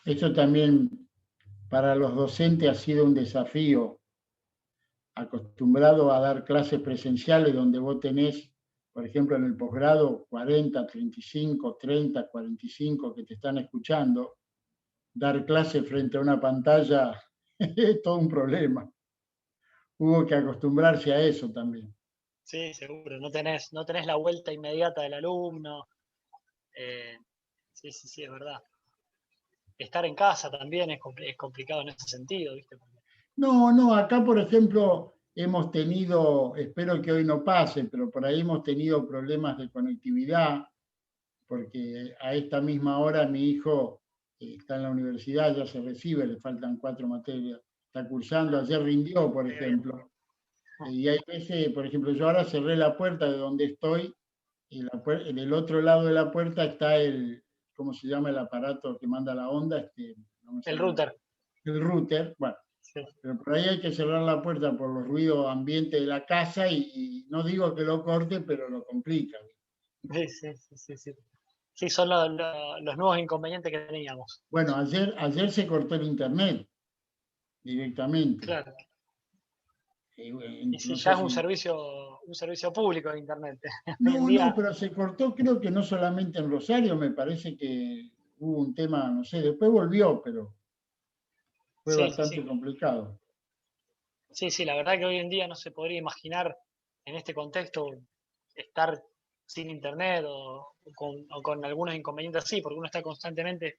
Eso también para los docentes ha sido un desafío, acostumbrado a dar clases presenciales donde vos tenés, por ejemplo, en el posgrado, 40, 35, 30, 45 que te están escuchando, dar clases frente a una pantalla es todo un problema. Hubo que acostumbrarse a eso también. Sí, seguro, no tenés la vuelta inmediata del alumno. Sí, es verdad. Estar en casa también es complicado en ese sentido, ¿viste? No, acá por ejemplo hemos tenido, espero que hoy no pase, pero por ahí hemos tenido problemas de conectividad, porque a esta misma hora mi hijo está en la universidad, ya se recibe, le faltan 4 materias, está cursando, ayer rindió, por ejemplo, y hay veces, por ejemplo, yo ahora cerré la puerta de donde estoy, y en el otro lado de la puerta está ¿cómo se llama el aparato que manda la onda? No me El sale router. el router, bueno, Sí. pero por ahí hay que cerrar la puerta por los ruidos ambiente de la casa y no digo que lo corte, pero lo complica. Sí. Sí, son los nuevos inconvenientes que teníamos. Bueno, ayer se cortó el internet directamente. Claro. Y sí, No ya sé es si... un servicio público de Internet. Hoy en No, día, pero se cortó creo que no solamente en Rosario, me parece que hubo un tema, no sé, después volvió, pero fue bastante sí. complicado. Sí, la verdad que hoy en día no se podría imaginar en este contexto estar sin internet o con algunos inconvenientes así, porque uno está constantemente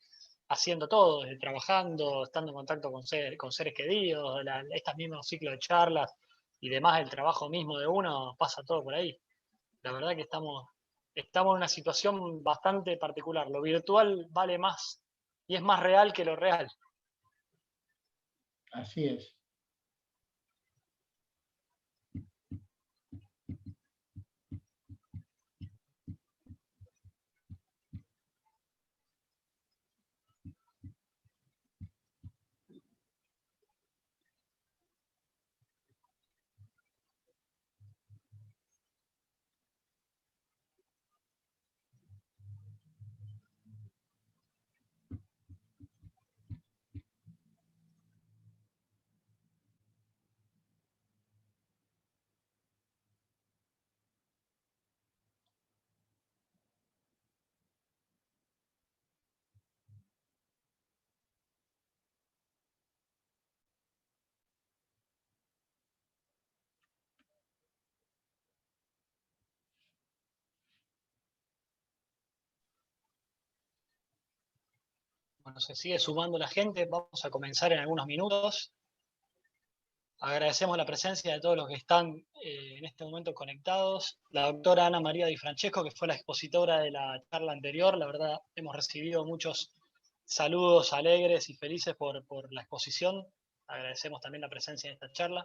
haciendo todo, desde trabajando, estando en contacto con seres queridos, estos mismos ciclos de charlas y demás, el trabajo mismo de uno, pasa todo por ahí. La verdad que estamos en una situación bastante particular. Lo virtual vale más y es más real que lo real. Así es. Bueno, se sigue sumando la gente, vamos a comenzar en algunos minutos. Agradecemos la presencia de todos los que están en este momento conectados. La doctora Ana María Di Francesco, que fue la expositora de la charla anterior, la verdad hemos recibido muchos saludos alegres y felices por la exposición. Agradecemos también la presencia en esta charla.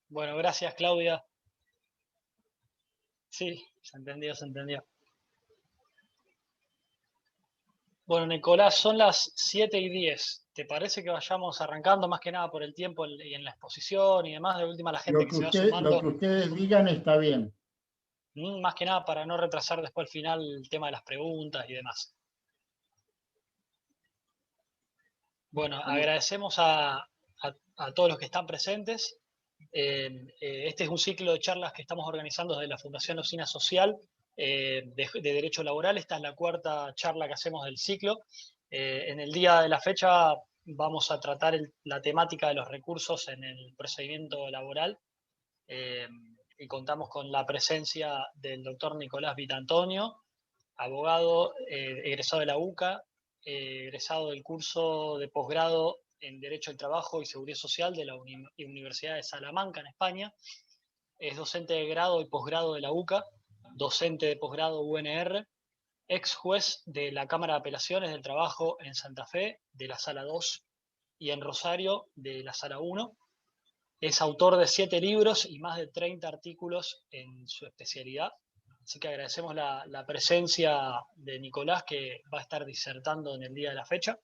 Bueno, gracias, Claudia. Sí, se entendió, se entendió. Bueno, Nicolás, son las 7:10. ¿Te parece que vayamos arrancando más que nada por el tiempo y en la exposición y demás? De última, la gente que se va Lo sumando, que ustedes digan está bien. más que nada para no retrasar después al final el tema de las preguntas y demás. Bueno, agradecemos a todos los que están presentes. Este es un ciclo de charlas que estamos organizando desde la Fundación Usina Social de Derecho Laboral. Esta es la 4ª charla que hacemos del ciclo. En el día de la fecha vamos a tratar la temática de los recursos en el procedimiento laboral y contamos con la presencia del doctor Nicolás Vitantonio, abogado egresado de la UCA, egresado del curso de posgrado en Derecho del Trabajo y Seguridad Social de la Universidad de Salamanca, en España. Es docente de grado y posgrado de la UCA, docente de posgrado UNR, ex juez de la Cámara de Apelaciones del Trabajo en Santa Fe, de la Sala 2, y en Rosario, de la Sala 1. Es autor de 7 libros y más de 30 artículos en su especialidad. Así que agradecemos la presencia de Nicolás, que va a estar disertando en el día de la fecha.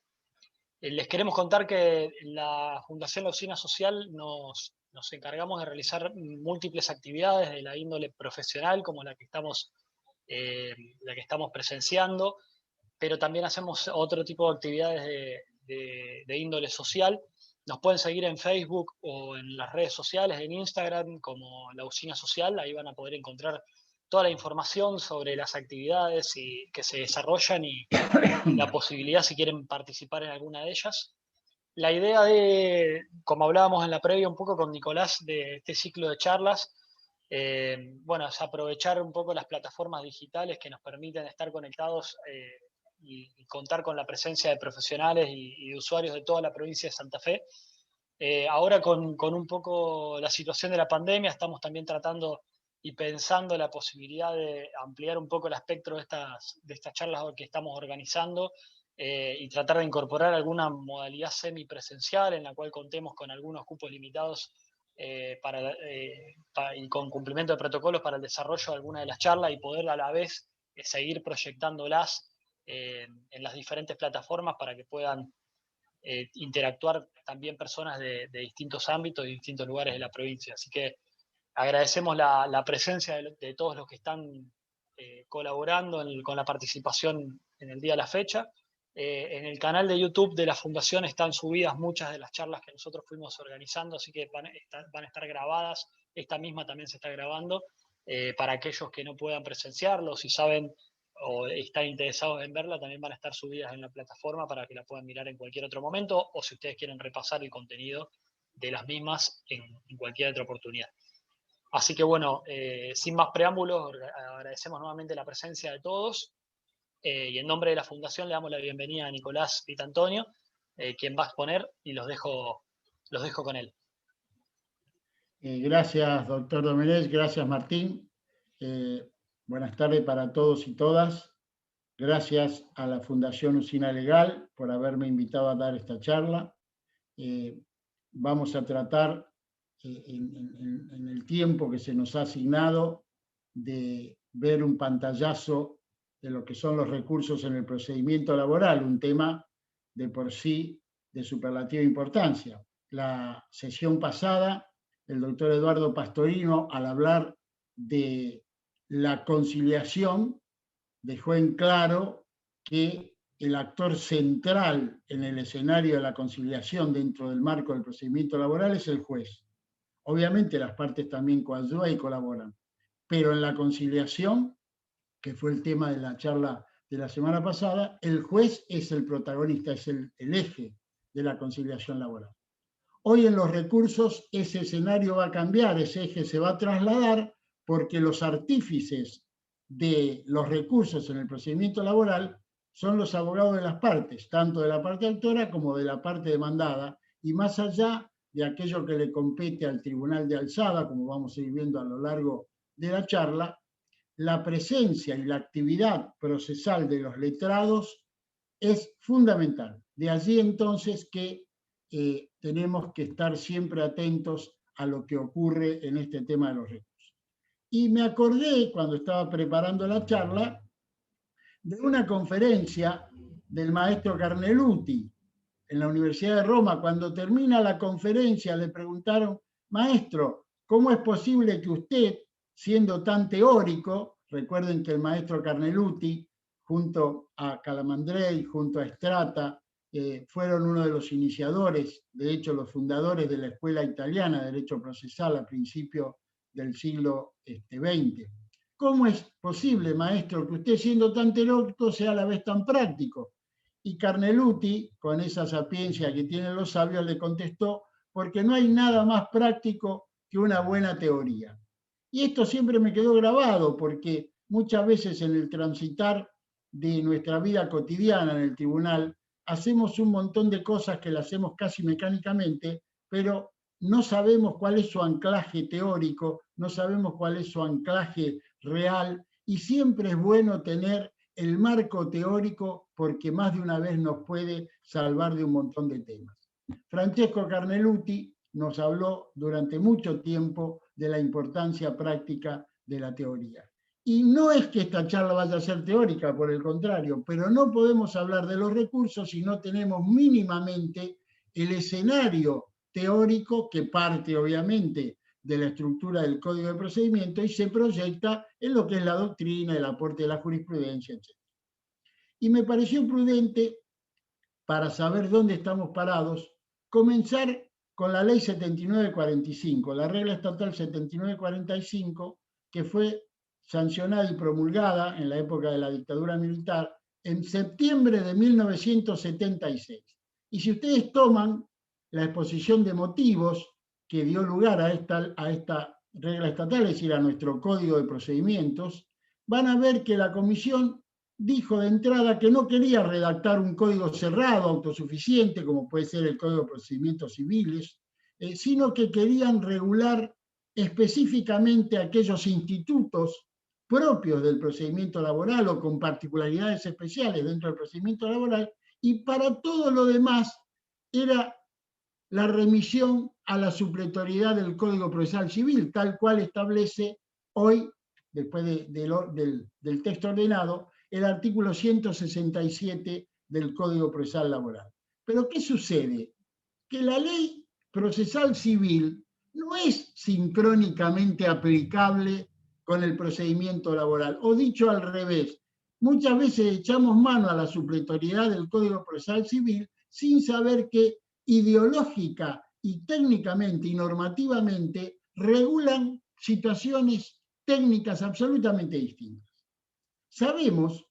Les queremos contar que la Fundación La Usina Social nos encargamos de realizar múltiples actividades de la índole profesional, como la que estamos presenciando, pero también hacemos otro tipo de actividades de índole social. Nos pueden seguir en Facebook o en las redes sociales, en Instagram, como La Usina Social. Ahí van a poder encontrar toda la información sobre las actividades que se desarrollan y la posibilidad, si quieren participar en alguna de ellas. La idea como hablábamos en la previa un poco con Nicolás, de este ciclo de charlas, bueno, es aprovechar un poco las plataformas digitales que nos permiten estar conectados y contar con la presencia de profesionales y de usuarios de toda la provincia de Santa Fe. Ahora con un poco la situación de la pandemia, estamos también tratando y pensando la posibilidad de ampliar un poco el espectro de estas charlas que estamos organizando y tratar de incorporar alguna modalidad semipresencial en la cual contemos con algunos cupos limitados y con cumplimiento de protocolos para el desarrollo de alguna de las charlas y poder a la vez seguir proyectándolas en las diferentes plataformas para que puedan interactuar también personas de distintos ámbitos y distintos lugares de la provincia. Así que agradecemos la presencia de todos los que están colaborando con la participación en el día de la fecha. En el canal de YouTube de la Fundación están subidas muchas de las charlas que nosotros fuimos organizando, así que van a estar grabadas. Esta misma también se está grabando para aquellos que no puedan presenciarlo, si saben o están interesados en verla, también van a estar subidas en la plataforma para que la puedan mirar en cualquier otro momento, o si ustedes quieren repasar el contenido de las mismas en cualquier otra oportunidad. Así que bueno, sin más preámbulos, agradecemos nuevamente la presencia de todos y en nombre de la Fundación le damos la bienvenida a Nicolás Vitantonio, quien va a exponer, y los dejo con él. Gracias, doctor Domenech, gracias, Martín. Buenas tardes para todos y todas. Gracias a la Fundación Usina Legal por haberme invitado a dar esta charla. Vamos a tratar en el tiempo que se nos ha asignado de ver un pantallazo de lo que son los recursos en el procedimiento laboral, un tema de por sí de superlativa importancia. La sesión pasada, el doctor Eduardo Pastorino, al hablar de la conciliación, dejó en claro que el actor central en el escenario de la conciliación dentro del marco del procedimiento laboral es el juez. Obviamente las partes también coadyuvan y colaboran, pero en la conciliación, que fue el tema de la charla de la semana pasada, el juez es el protagonista, es el eje de la conciliación laboral. Hoy en los recursos ese escenario va a cambiar, ese eje se va a trasladar porque los artífices de los recursos en el procedimiento laboral son los abogados de las partes, tanto de la parte autora como de la parte demandada, y más allá de aquello que le compete al tribunal de alzada, como vamos a ir viendo a lo largo de la charla, la presencia y la actividad procesal de los letrados es fundamental. De allí entonces que tenemos que estar siempre atentos a lo que ocurre en este tema de los recursos. Y me acordé, cuando estaba preparando la charla, de una conferencia del maestro Carneluti en la Universidad de Roma. Cuando termina la conferencia le preguntaron: maestro, ¿cómo es posible que usted, siendo tan teórico, recuerden que el maestro Carneluti, junto a Calamandrei, junto a Strata, fueron uno de los iniciadores, de hecho los fundadores de la Escuela Italiana de Derecho Procesal a principios del siglo XX. ¿Cómo es posible, maestro, que usted, siendo tan teórico, sea a la vez tan práctico? Y Carneluti, con esa sapiencia que tienen los sabios, le contestó: porque no hay nada más práctico que una buena teoría. Y esto siempre me quedó grabado, porque muchas veces en el transitar de nuestra vida cotidiana en el tribunal, hacemos un montón de cosas que las hacemos casi mecánicamente, pero no sabemos cuál es su anclaje teórico, no sabemos cuál es su anclaje real, y siempre es bueno tener el marco teórico, porque más de una vez nos puede salvar de un montón de temas. Francesco Carneluti nos habló durante mucho tiempo de la importancia práctica de la teoría. Y no es que esta charla vaya a ser teórica, por el contrario, pero no podemos hablar de los recursos si no tenemos mínimamente el escenario teórico, que parte obviamente de la estructura del Código de Procedimiento y se proyecta en lo que es la doctrina, el aporte de la jurisprudencia, etc. Y me pareció prudente, para saber dónde estamos parados, comenzar con la Ley 7945, la regla estatal 7945, que fue sancionada y promulgada en la época de la dictadura militar en septiembre de 1976. Y si ustedes toman la exposición de motivos que dio lugar a esta regla estatal, es decir, a nuestro Código de Procedimientos, van a ver que la Comisión dijo de entrada que no quería redactar un código cerrado, autosuficiente, como puede ser el Código de Procedimientos Civiles, sino que querían regular específicamente aquellos institutos propios del procedimiento laboral o con particularidades especiales dentro del procedimiento laboral, y para todo lo demás era la remisión a la supletoriedad del Código Procesal Civil, tal cual establece hoy, después del texto ordenado, el artículo 167 del Código Procesal Laboral. Pero ¿qué sucede? Que la ley procesal civil no es sincrónicamente aplicable con el procedimiento laboral, o dicho al revés, muchas veces echamos mano a la supletoriedad del Código Procesal Civil sin saber que ideológica y técnicamente y normativamente regulan situaciones técnicas absolutamente distintas. Sabemos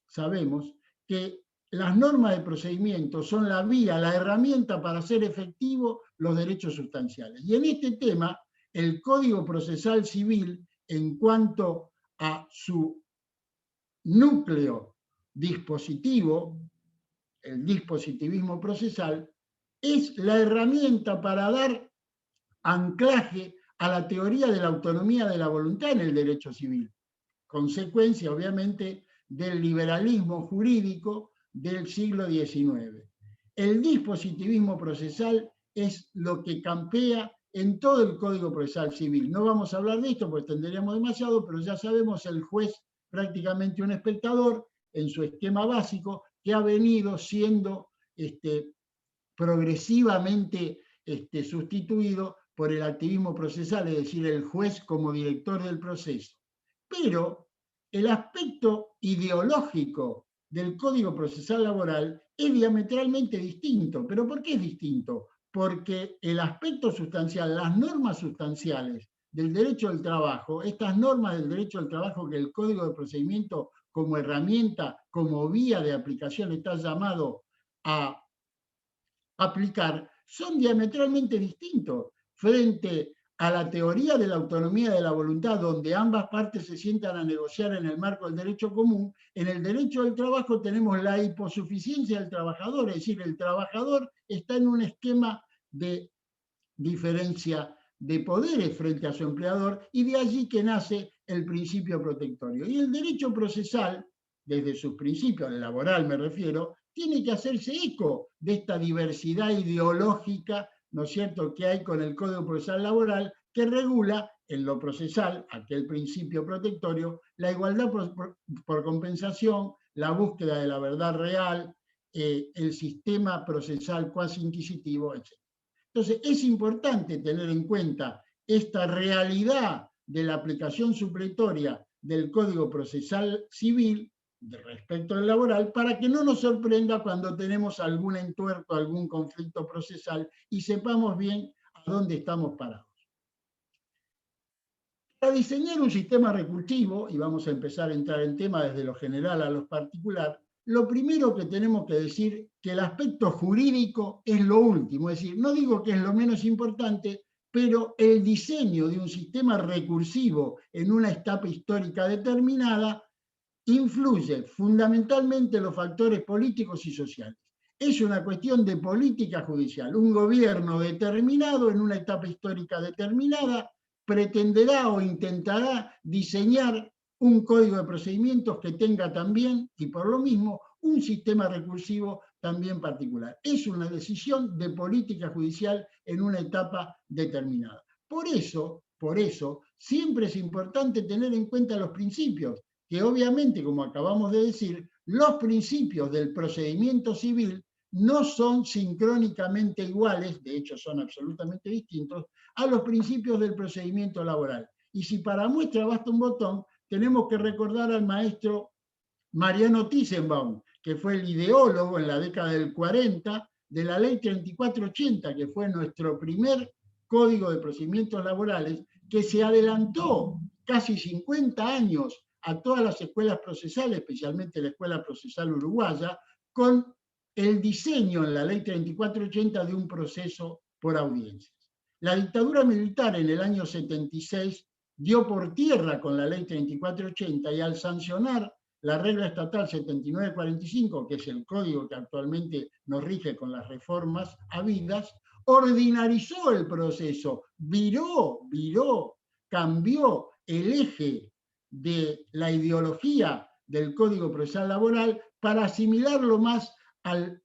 que las normas de procedimiento son la vía, la herramienta para hacer efectivos los derechos sustanciales. Y en este tema, el Código Procesal Civil, en cuanto a su núcleo dispositivo, el dispositivismo procesal, es la herramienta para dar anclaje a la teoría de la autonomía de la voluntad en el derecho civil, consecuencia obviamente del liberalismo jurídico del siglo XIX. El dispositivismo procesal es lo que campea en todo el Código Procesal Civil. No vamos a hablar de esto porque tendríamos demasiado, pero ya sabemos, el juez prácticamente un espectador en su esquema básico, que ha venido siendo progresivamente sustituido por el activismo procesal, es decir, el juez como director del proceso. Pero el aspecto ideológico del Código Procesal Laboral es diametralmente distinto. ¿Pero por qué es distinto? Porque el aspecto sustancial, las normas sustanciales del derecho del trabajo, estas normas del derecho del trabajo que el Código de Procedimiento como herramienta, como vía de aplicación está llamado a aplicar, son diametralmente distintos frente a la teoría de la autonomía de la voluntad, donde ambas partes se sientan a negociar en el marco del derecho común. En el derecho del trabajo tenemos la hiposuficiencia del trabajador, es decir, el trabajador está en un esquema de diferencia de poderes frente a su empleador, y de allí que nace el principio protectorio. Y el derecho procesal, desde sus principios, el laboral me refiero, tiene que hacerse eco de esta diversidad ideológica, ¿no es cierto?, que hay con el Código Procesal Laboral, que regula en lo procesal, aquel principio protectorio, la igualdad por compensación, la búsqueda de la verdad real, el sistema procesal cuasi inquisitivo, etc. Entonces, es importante tener en cuenta esta realidad de la aplicación supletoria del Código Procesal Civil respecto al laboral, para que no nos sorprenda cuando tenemos algún entuerto, algún conflicto procesal, y sepamos bien a dónde estamos parados. Para diseñar un sistema recursivo, y vamos a empezar a entrar en tema desde lo general a lo particular, lo primero que tenemos que decir que el aspecto jurídico es lo último, es decir, no digo que es lo menos importante, pero el diseño de un sistema recursivo en una etapa histórica determinada influye fundamentalmente en los factores políticos y sociales. Es una cuestión de política judicial. Un gobierno determinado en una etapa histórica determinada pretenderá o intentará diseñar un código de procedimientos que tenga también, y por lo mismo, un sistema recursivo también particular. Es una decisión de política judicial en una etapa determinada. Por eso, siempre es importante tener en cuenta los principios, que obviamente, como acabamos de decir, los principios del procedimiento civil no son sincrónicamente iguales, de hecho son absolutamente distintos, a los principios del procedimiento laboral. Y si para muestra basta un botón, tenemos que recordar al maestro Mariano Thyssen-Baum, que fue el ideólogo en la década del 40 de la ley 3480, que fue nuestro primer código de procedimientos laborales, que se adelantó casi 50 años a todas las escuelas procesales, especialmente la Escuela Procesal Uruguaya, con el diseño en la ley 3480 de un proceso por audiencias. La dictadura militar en el año 76 dio por tierra con la ley 3480 y al sancionar la regla estatal 7945, que es el código que actualmente nos rige con las reformas habidas, ordinarizó el proceso, cambió el eje de la ideología del Código Procesal Laboral para asimilarlo más al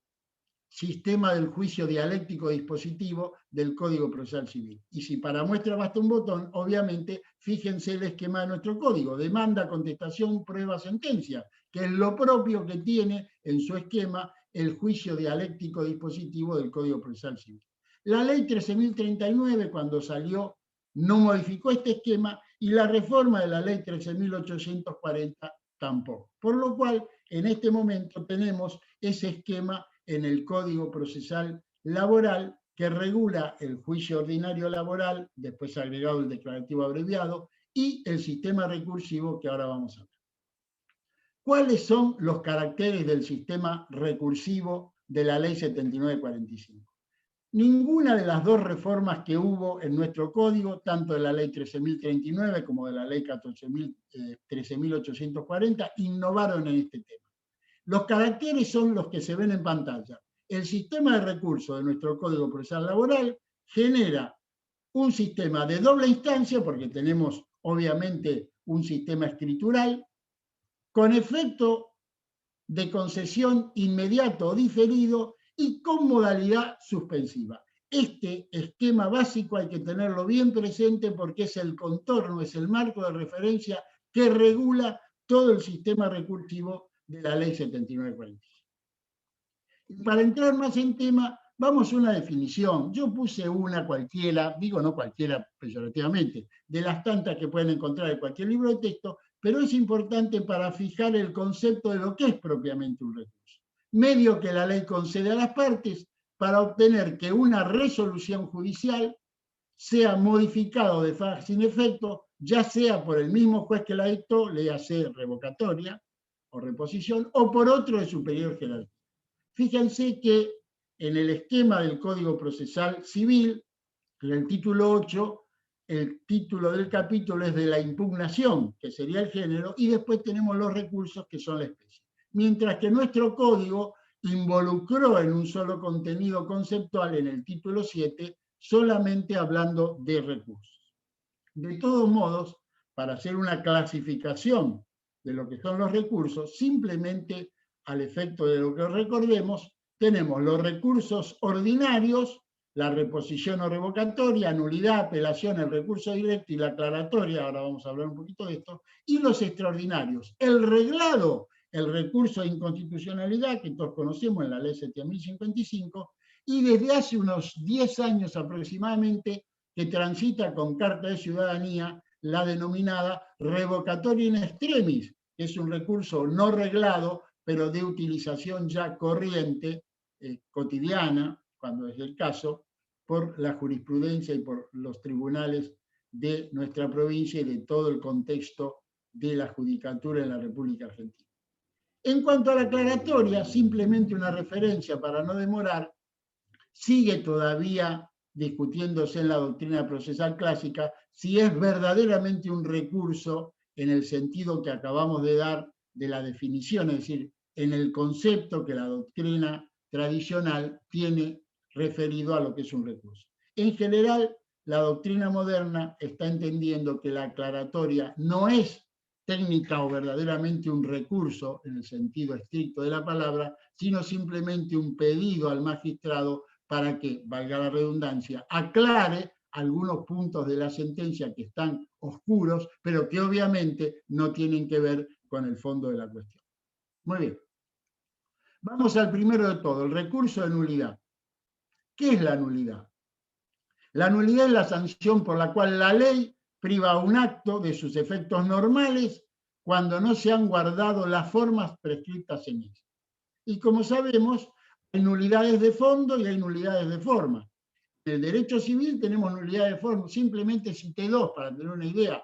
sistema del juicio dialéctico dispositivo del Código Procesal Civil. Y si para muestra basta un botón, obviamente, fíjense el esquema de nuestro código: demanda, contestación, prueba, sentencia, que es lo propio que tiene en su esquema el juicio dialéctico dispositivo del Código Procesal Civil. La ley 13.039, cuando salió, no modificó este esquema, y la reforma de la ley 13.840 tampoco. Por lo cual, en este momento tenemos ese esquema en el Código Procesal Laboral que regula el juicio ordinario laboral, después agregado el declarativo abreviado, y el sistema recursivo que ahora vamos a ver. ¿Cuáles son los caracteres del sistema recursivo de la ley 7945? Ninguna de las dos reformas que hubo en nuestro código, tanto de la ley 13.039 como de la ley 13.840, innovaron en este tema. Los caracteres son los que se ven en pantalla. El sistema de recursos de nuestro Código Procesal Laboral genera un sistema de doble instancia, porque tenemos obviamente un sistema escritural, con efecto de concesión inmediato o diferido y con modalidad suspensiva. Este esquema básico hay que tenerlo bien presente porque es el contorno, es el marco de referencia que regula todo el sistema recursivo de la ley 7945. Y para entrar más en tema, vamos a una definición. Yo puse una cualquiera, digo no cualquiera peyorativamente, de las tantas que pueden encontrar en cualquier libro de texto, pero es importante para fijar el concepto de lo que es propiamente un recurso. Medio que la ley concede a las partes para obtener que una resolución judicial sea modificada o de facto sin efecto, ya sea por el mismo juez que la dictó, léase revocatoria o reposición, o por otro de superior jerarquía. Fíjense que en el esquema del Código Procesal Civil, en el título 8, el título del capítulo es de la impugnación, que sería el género, y después tenemos los recursos, que son la especie. Mientras que nuestro código involucró en un solo contenido conceptual en el título 7, solamente hablando de recursos. De todos modos, para hacer una clasificación de lo que son los recursos, simplemente al efecto de lo que recordemos, tenemos los recursos ordinarios, la reposición o revocatoria, nulidad, apelación, el recurso directo y la aclaratoria, ahora vamos a hablar un poquito de esto, y los extraordinarios. El reglado, el recurso de inconstitucionalidad, que todos conocemos en la ley 7055, y desde hace unos 10 años aproximadamente, que transita con carta de ciudadanía la denominada revocatoria in extremis, que es un recurso no reglado, pero de utilización ya corriente, cotidiana, cuando es el caso, por la jurisprudencia y por los tribunales de nuestra provincia y de todo el contexto de la judicatura en la República Argentina. En cuanto a la aclaratoria, simplemente una referencia para no demorar, sigue todavía discutiéndose en la doctrina procesal clásica si es verdaderamente un recurso en el sentido que acabamos de dar de la definición, es decir, en el concepto que la doctrina tradicional tiene referido a lo que es un recurso. En general, la doctrina moderna está entendiendo que la aclaratoria no es técnica o verdaderamente un recurso en el sentido estricto de la palabra, sino simplemente un pedido al magistrado para que, valga la redundancia, aclare algunos puntos de la sentencia que están oscuros, pero que obviamente no tienen que ver con el fondo de la cuestión. Muy bien. Vamos al primero de todo, el recurso de nulidad. ¿Qué es la nulidad? La nulidad es la sanción por la cual la ley priva a un acto de sus efectos normales cuando no se han guardado las formas prescritas en él. Y como sabemos, hay nulidades de fondo y hay nulidades de forma. En el derecho civil tenemos nulidad de forma, simplemente cité dos para tener una idea.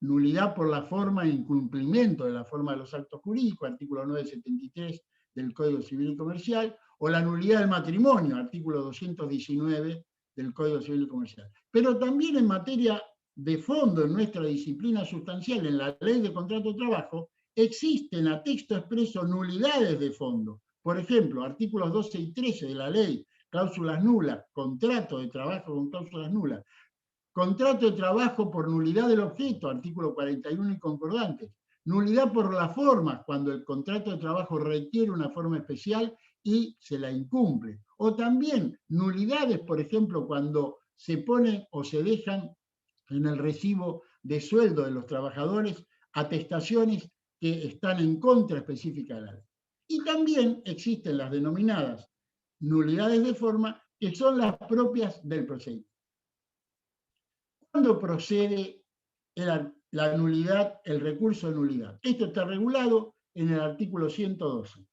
Nulidad por la forma e incumplimiento de la forma de los actos jurídicos, artículo 973 del Código Civil y Comercial, o la nulidad del matrimonio, artículo 219 del Código Civil y Comercial. Pero también en materia de fondo, en nuestra disciplina sustancial, en la Ley de Contrato de Trabajo, existen a texto expreso nulidades de fondo. Por ejemplo, artículos 12 y 13 de la ley, cláusulas nulas, contrato de trabajo con cláusulas nulas, contrato de trabajo por nulidad del objeto, artículo 41 y concordantes, nulidad por la forma, cuando el contrato de trabajo requiere una forma especial y se la incumple. O también nulidades, por ejemplo, cuando se ponen o se dejan en el recibo de sueldo de los trabajadores atestaciones que están en contra específica de la ley. Y también existen las denominadas nulidades de forma, que son las propias del procedimiento. ¿Cuándo procede la nulidad, el recurso de nulidad? Esto está regulado en el artículo 112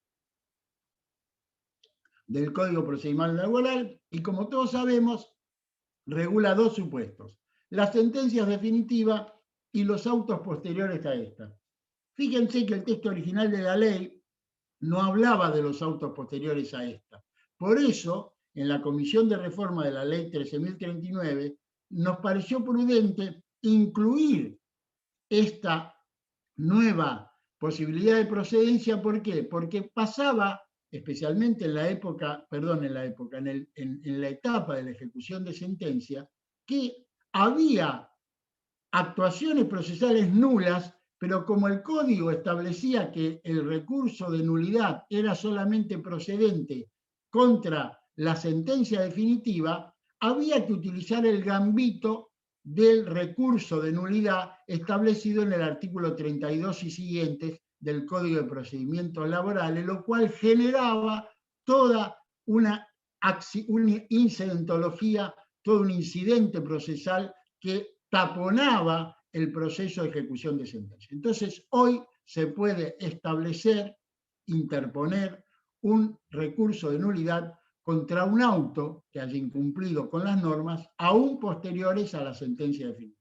del Código Procesal Laboral y, como todos sabemos, regula dos supuestos: las sentencias definitivas y los autos posteriores a esta. Fíjense que el texto original de la ley no hablaba de los autos posteriores a esta. Por eso, en la Comisión de Reforma de la Ley 13.039, nos pareció prudente incluir esta nueva posibilidad de procedencia. ¿Por qué? Porque pasaba, especialmente en la época, en la etapa de la ejecución de sentencia, que había actuaciones procesales nulas, pero como el código establecía que el recurso de nulidad era solamente procedente contra la sentencia definitiva, había que utilizar el gambito del recurso de nulidad establecido en el artículo 32 y siguientes del Código de Procedimientos Laborales, lo cual generaba toda una incidentología, todo un incidente procesal que taponaba el proceso de ejecución de sentencia. Entonces, hoy se puede establecer, interponer un recurso de nulidad contra un auto que haya incumplido con las normas, aún posteriores a la sentencia definitiva.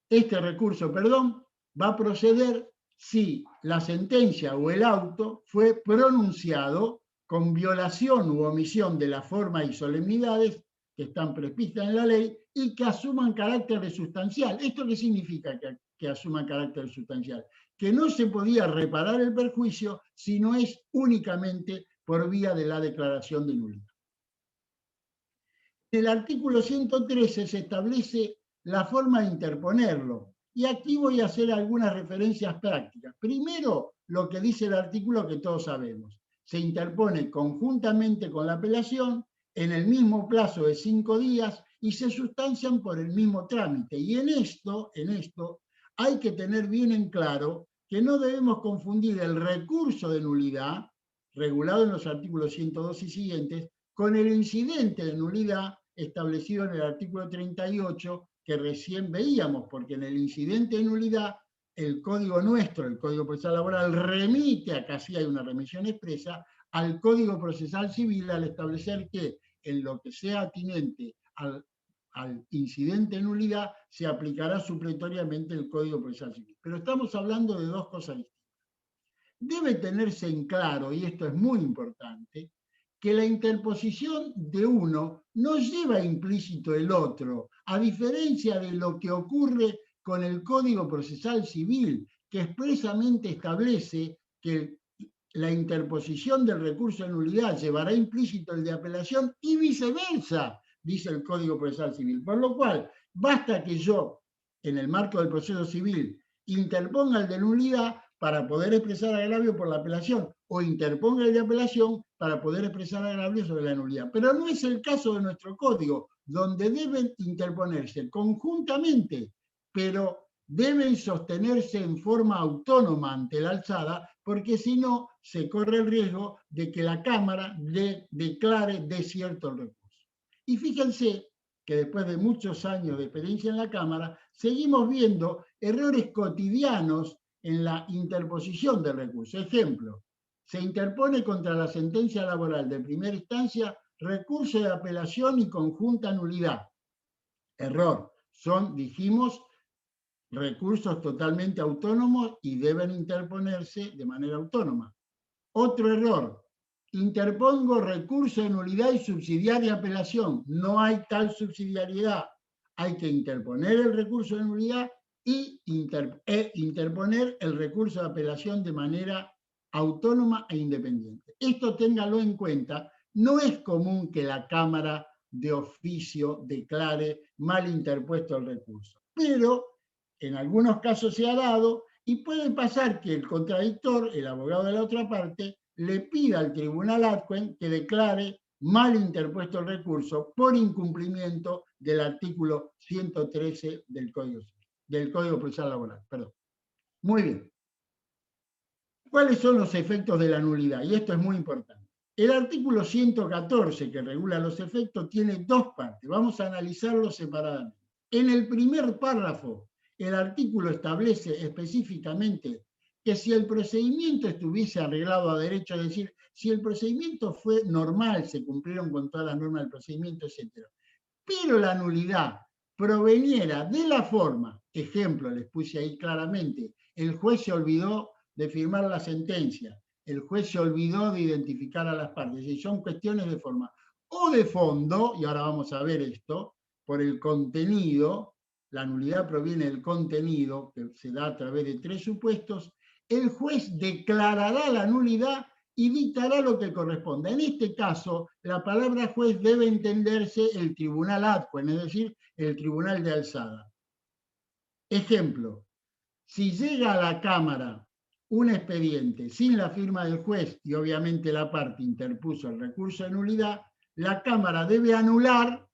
Este recurso, va a proceder si la sentencia o el auto fue pronunciado con violación u omisión de la forma y solemnidades que están previstas en la ley y que asuman carácter sustancial. ¿Esto qué significa que asuman carácter sustancial? Que no se podía reparar el perjuicio si no es únicamente por vía de la declaración de nulidad. En el artículo 113 se establece la forma de interponerlo. Y aquí voy a hacer algunas referencias prácticas. Primero, lo que dice el artículo que todos sabemos. se interpone conjuntamente con la apelación en el mismo plazo de 5 días y se sustancian por el mismo trámite. Y en esto hay que tener bien en claro que no debemos confundir el recurso de nulidad, regulado en los artículos 102 y siguientes, con el incidente de nulidad establecido en el artículo 38 que recién veíamos, porque en el incidente de nulidad el código nuestro, el Código Procesal Laboral, remite, acá sí hay una remisión expresa, al Código Procesal Civil al establecer que en lo que sea atinente al incidente de nulidad se aplicará supletoriamente el Código Procesal Civil. Pero estamos hablando de dos cosas distintas. Debe tenerse en claro, y esto es muy importante, que la interposición de uno no lleva implícito el otro, a diferencia de lo que ocurre con el Código Procesal Civil, que expresamente establece que la interposición del recurso de nulidad llevará implícito el de apelación y viceversa, dice el Código Procesal Civil. Por lo cual, basta que yo, en el marco del proceso civil, interponga el de nulidad para poder expresar agravio por la apelación, o interponga el de apelación para poder expresar agravio sobre la nulidad. Pero no es el caso de nuestro código, donde deben interponerse conjuntamente, pero deben sostenerse en forma autónoma ante la alzada, porque si no, se corre el riesgo de que la Cámara declare desierto el recurso. Y fíjense que después de muchos años de experiencia en la Cámara, seguimos viendo errores cotidianos en la interposición del recurso. Ejemplo, se interpone contra la sentencia laboral de primera instancia recurso de apelación y conjunta nulidad. Error. Son, dijimos, recursos totalmente autónomos y deben interponerse de manera autónoma. Otro error. Interpongo recurso de nulidad y subsidiaria apelación. No hay tal subsidiariedad. Hay que interponer el recurso de nulidad y interponer el recurso de apelación de manera autónoma e independiente. Esto téngalo en cuenta. No es común que la Cámara de oficio declare mal interpuesto el recurso, pero en algunos casos se ha dado y puede pasar que el contradictor, el abogado de la otra parte, le pida al tribunal adquent que declare mal interpuesto el recurso por incumplimiento del artículo 113 del Código Procesal Laboral. Perdón. Muy bien. ¿Cuáles son los efectos de la nulidad? Y esto es muy importante. El artículo 114, que regula los efectos, tiene dos partes. Vamos a analizarlos separadamente. En el primer párrafo, el artículo establece específicamente que si el procedimiento estuviese arreglado a derecho, es decir, si el procedimiento fue normal, se cumplieron con todas las normas del procedimiento, etc., pero la nulidad proveniera de la forma, ejemplo, les puse ahí claramente, el juez se olvidó de firmar la sentencia, el juez se olvidó de identificar a las partes, y son cuestiones de forma o de fondo, y ahora vamos a ver esto, por el contenido, la nulidad proviene del contenido, que se da a través de tres supuestos, el juez declarará la nulidad y dictará lo que corresponda. En este caso, la palabra juez debe entenderse el tribunal adquent, es decir, el tribunal de alzada. Ejemplo, si llega a la Cámara un expediente sin la firma del juez y obviamente la parte interpuso el recurso de nulidad, la Cámara debe anular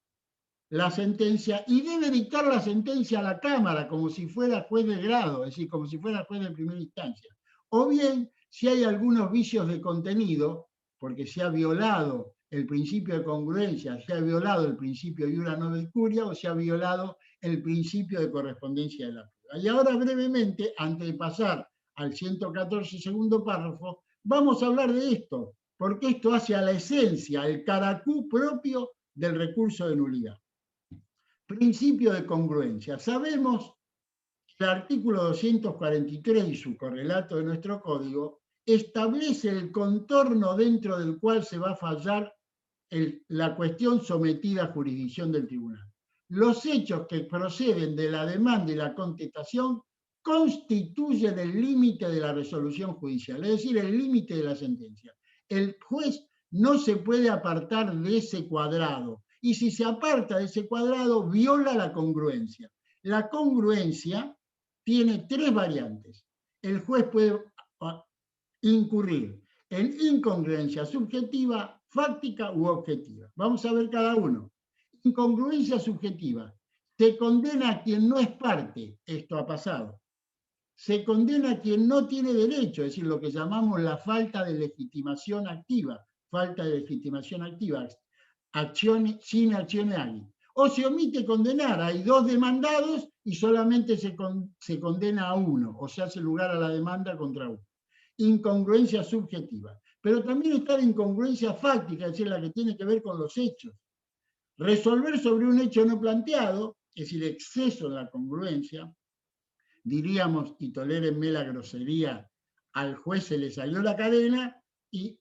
la sentencia y debe dictar la sentencia a la Cámara como si fuera juez de grado, es decir, como si fuera juez de primera instancia. O bien, si hay algunos vicios de contenido, porque se ha violado el principio de congruencia, se ha violado el principio de iura nobis curia o se ha violado el principio de correspondencia de la prueba. Y ahora brevemente, antes de pasar al 114 segundo párrafo, vamos a hablar de esto, porque esto hace a la esencia, el caracú propio del recurso de nulidad. Principio de congruencia. Sabemos que el artículo 243 y su correlato de nuestro código establece el contorno dentro del cual se va a fallar la cuestión sometida a jurisdicción del tribunal. Los hechos que proceden de la demanda y la contestación constituyen el límite de la resolución judicial, es decir, el límite de la sentencia. El juez no se puede apartar de ese cuadrado, y si se aparta de ese cuadrado, viola la congruencia. La congruencia tiene tres variantes. El juez puede incurrir en incongruencia subjetiva, fáctica u objetiva. Vamos a ver cada uno. Incongruencia subjetiva. Se condena a quien no es parte, esto ha pasado. Se condena a quien no tiene derecho, es decir, lo que llamamos la falta de legitimación activa, acciones, sin acciones alguien. O se omite condenar, hay dos demandados y solamente se condena a uno, o se hace lugar a la demanda contra uno. Incongruencia subjetiva. Pero también está la incongruencia fáctica, es decir, la que tiene que ver con los hechos. Resolver sobre un hecho no planteado, es decir, exceso de la congruencia, diríamos, y tolérenme la grosería, al juez se le salió la cadena y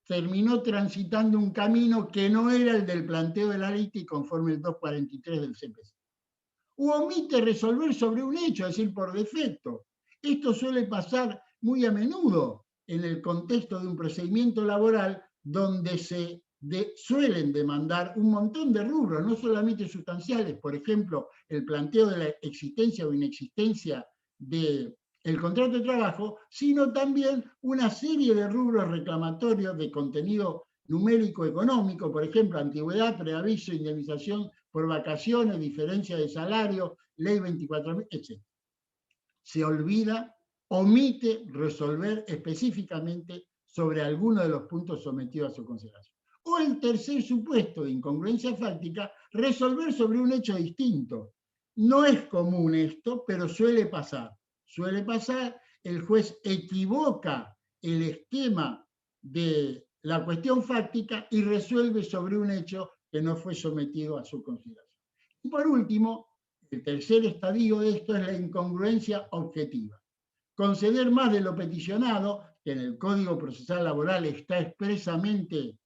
terminó transitando un camino que no era el del planteo de la ley y conforme el 243 del CPC. O omite resolver sobre un hecho, es decir, por defecto. Esto suele pasar muy a menudo en el contexto de un procedimiento laboral donde se suelen demandar un montón de rubros, no solamente sustanciales, por ejemplo, el planteo de la existencia o inexistencia del contrato de trabajo, sino también una serie de rubros reclamatorios de contenido numérico económico, por ejemplo, antigüedad, preaviso, indemnización por vacaciones, diferencia de salario, ley 24.000, etc. Se olvida, omite resolver específicamente sobre alguno de los puntos sometidos a su consideración. O el tercer supuesto de incongruencia fáctica, resolver sobre un hecho distinto. No es común esto, pero suele pasar. Suele pasar, el juez equivoca el esquema de la cuestión fáctica y resuelve sobre un hecho que no fue sometido a su consideración. Y por último, el tercer estadio de esto es la incongruencia objetiva. Conceder más de lo peticionado, que en el Código Procesal Laboral está expresamente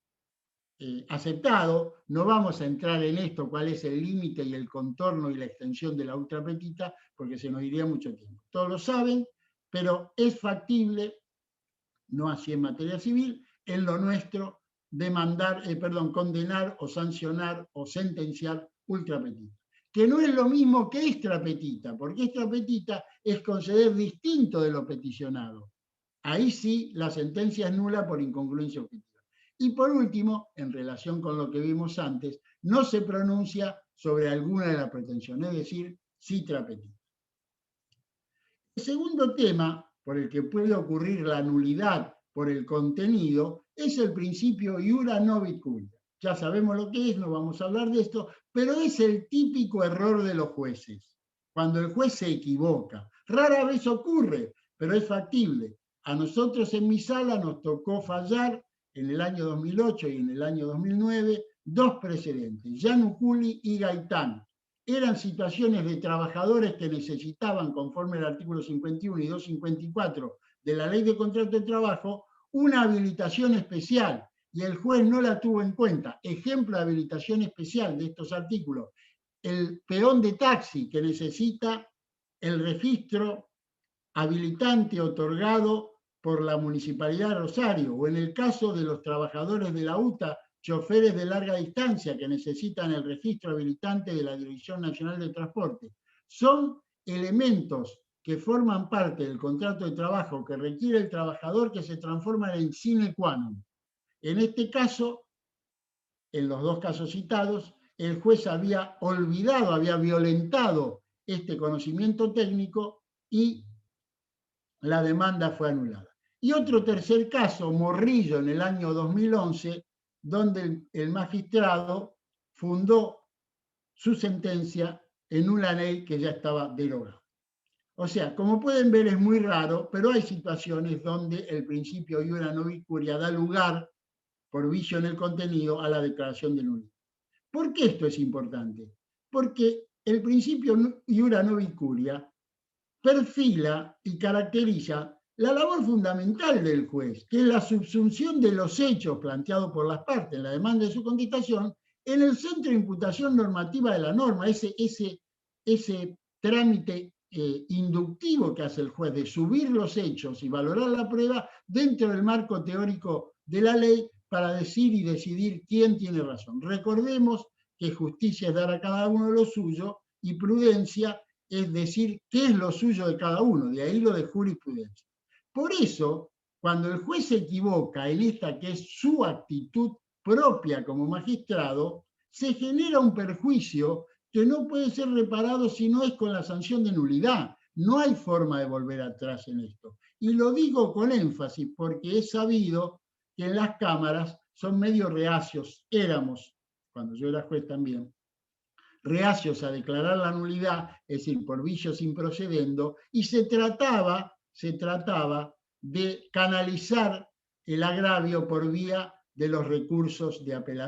aceptado, no vamos a entrar en esto, cuál es el límite y el contorno y la extensión de la ultrapetita, porque se nos iría mucho tiempo. Todos lo saben, pero es factible, no así en materia civil, en lo nuestro, condenar o sancionar o sentenciar ultrapetita. Que no es lo mismo que extrapetita, porque extrapetita es conceder distinto de lo peticionado. Ahí sí la sentencia es nula por incongruencia objetiva. Y por último, en relación con lo que vimos antes, no se pronuncia sobre alguna de las pretensiones, es decir, citrapetita. El segundo tema por el que puede ocurrir la nulidad por el contenido es el principio iura novit curia. Ya sabemos lo que es, no vamos a hablar de esto, pero es el típico error de los jueces, cuando el juez se equivoca. Rara vez ocurre, pero es factible. A nosotros en mi sala nos tocó fallar en el año 2008 y en el año 2009 dos precedentes, Giannuculi y Gaitán. Eran situaciones de trabajadores que necesitaban, conforme al artículo 51 y 254 de la Ley de Contrato de Trabajo, una habilitación especial, y el juez no la tuvo en cuenta. Ejemplo de habilitación especial de estos artículos: el peón de taxi que necesita el registro habilitante otorgado por la Municipalidad de Rosario, o en el caso de los trabajadores de la UTA, choferes de larga distancia que necesitan el registro habilitante de la Dirección Nacional de Transporte. Son elementos que forman parte del contrato de trabajo que requiere el trabajador, que se transforman en sine qua non. En este caso, en los dos casos citados, el juez había olvidado, había violentado este conocimiento técnico y la demanda fue anulada. Y otro tercer caso, Morrillo, en el año 2011, donde el magistrado fundó su sentencia en una ley que ya estaba derogada. O sea, como pueden ver, es muy raro, pero hay situaciones donde el principio iura novit curia da lugar, por vicio en el contenido, a la declaración de nulidad. ¿Por qué esto es importante? Porque el principio iura novit curia perfila y caracteriza la labor fundamental del juez, que es la subsunción de los hechos planteados por las partes en la demanda de su contestación en el centro de imputación normativa de la norma, ese trámite inductivo que hace el juez de subir los hechos y valorar la prueba dentro del marco teórico de la ley para decir y decidir quién tiene razón. Recordemos que justicia es dar a cada uno lo suyo y prudencia es decir qué es lo suyo de cada uno, de ahí lo de jurisprudencia. Por eso, cuando el juez se equivoca en esta que es su actitud propia como magistrado, se genera un perjuicio que no puede ser reparado si no es con la sanción de nulidad. No hay forma de volver atrás en esto. Y lo digo con énfasis porque he sabido que en las cámaras son medio reacios, éramos, cuando yo era juez también, reacios a declarar la nulidad, es decir, por vicios improcedendo, y se trataba de canalizar el agravio por vía de los recursos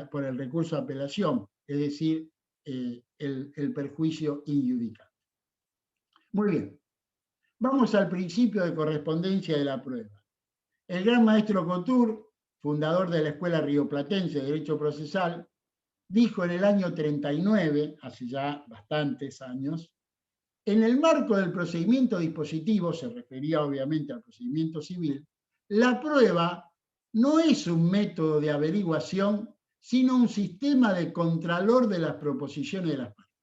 por el recurso de apelación, es decir, el perjuicio injudicado. Muy bien, vamos al principio de correspondencia de la prueba. El gran maestro Couture, fundador de la Escuela Rioplatense de Derecho Procesal, dijo en el año 39, hace ya bastantes años, en el marco del procedimiento dispositivo, se refería obviamente al procedimiento civil, la prueba no es un método de averiguación, sino un sistema de contralor de las proposiciones de las partes.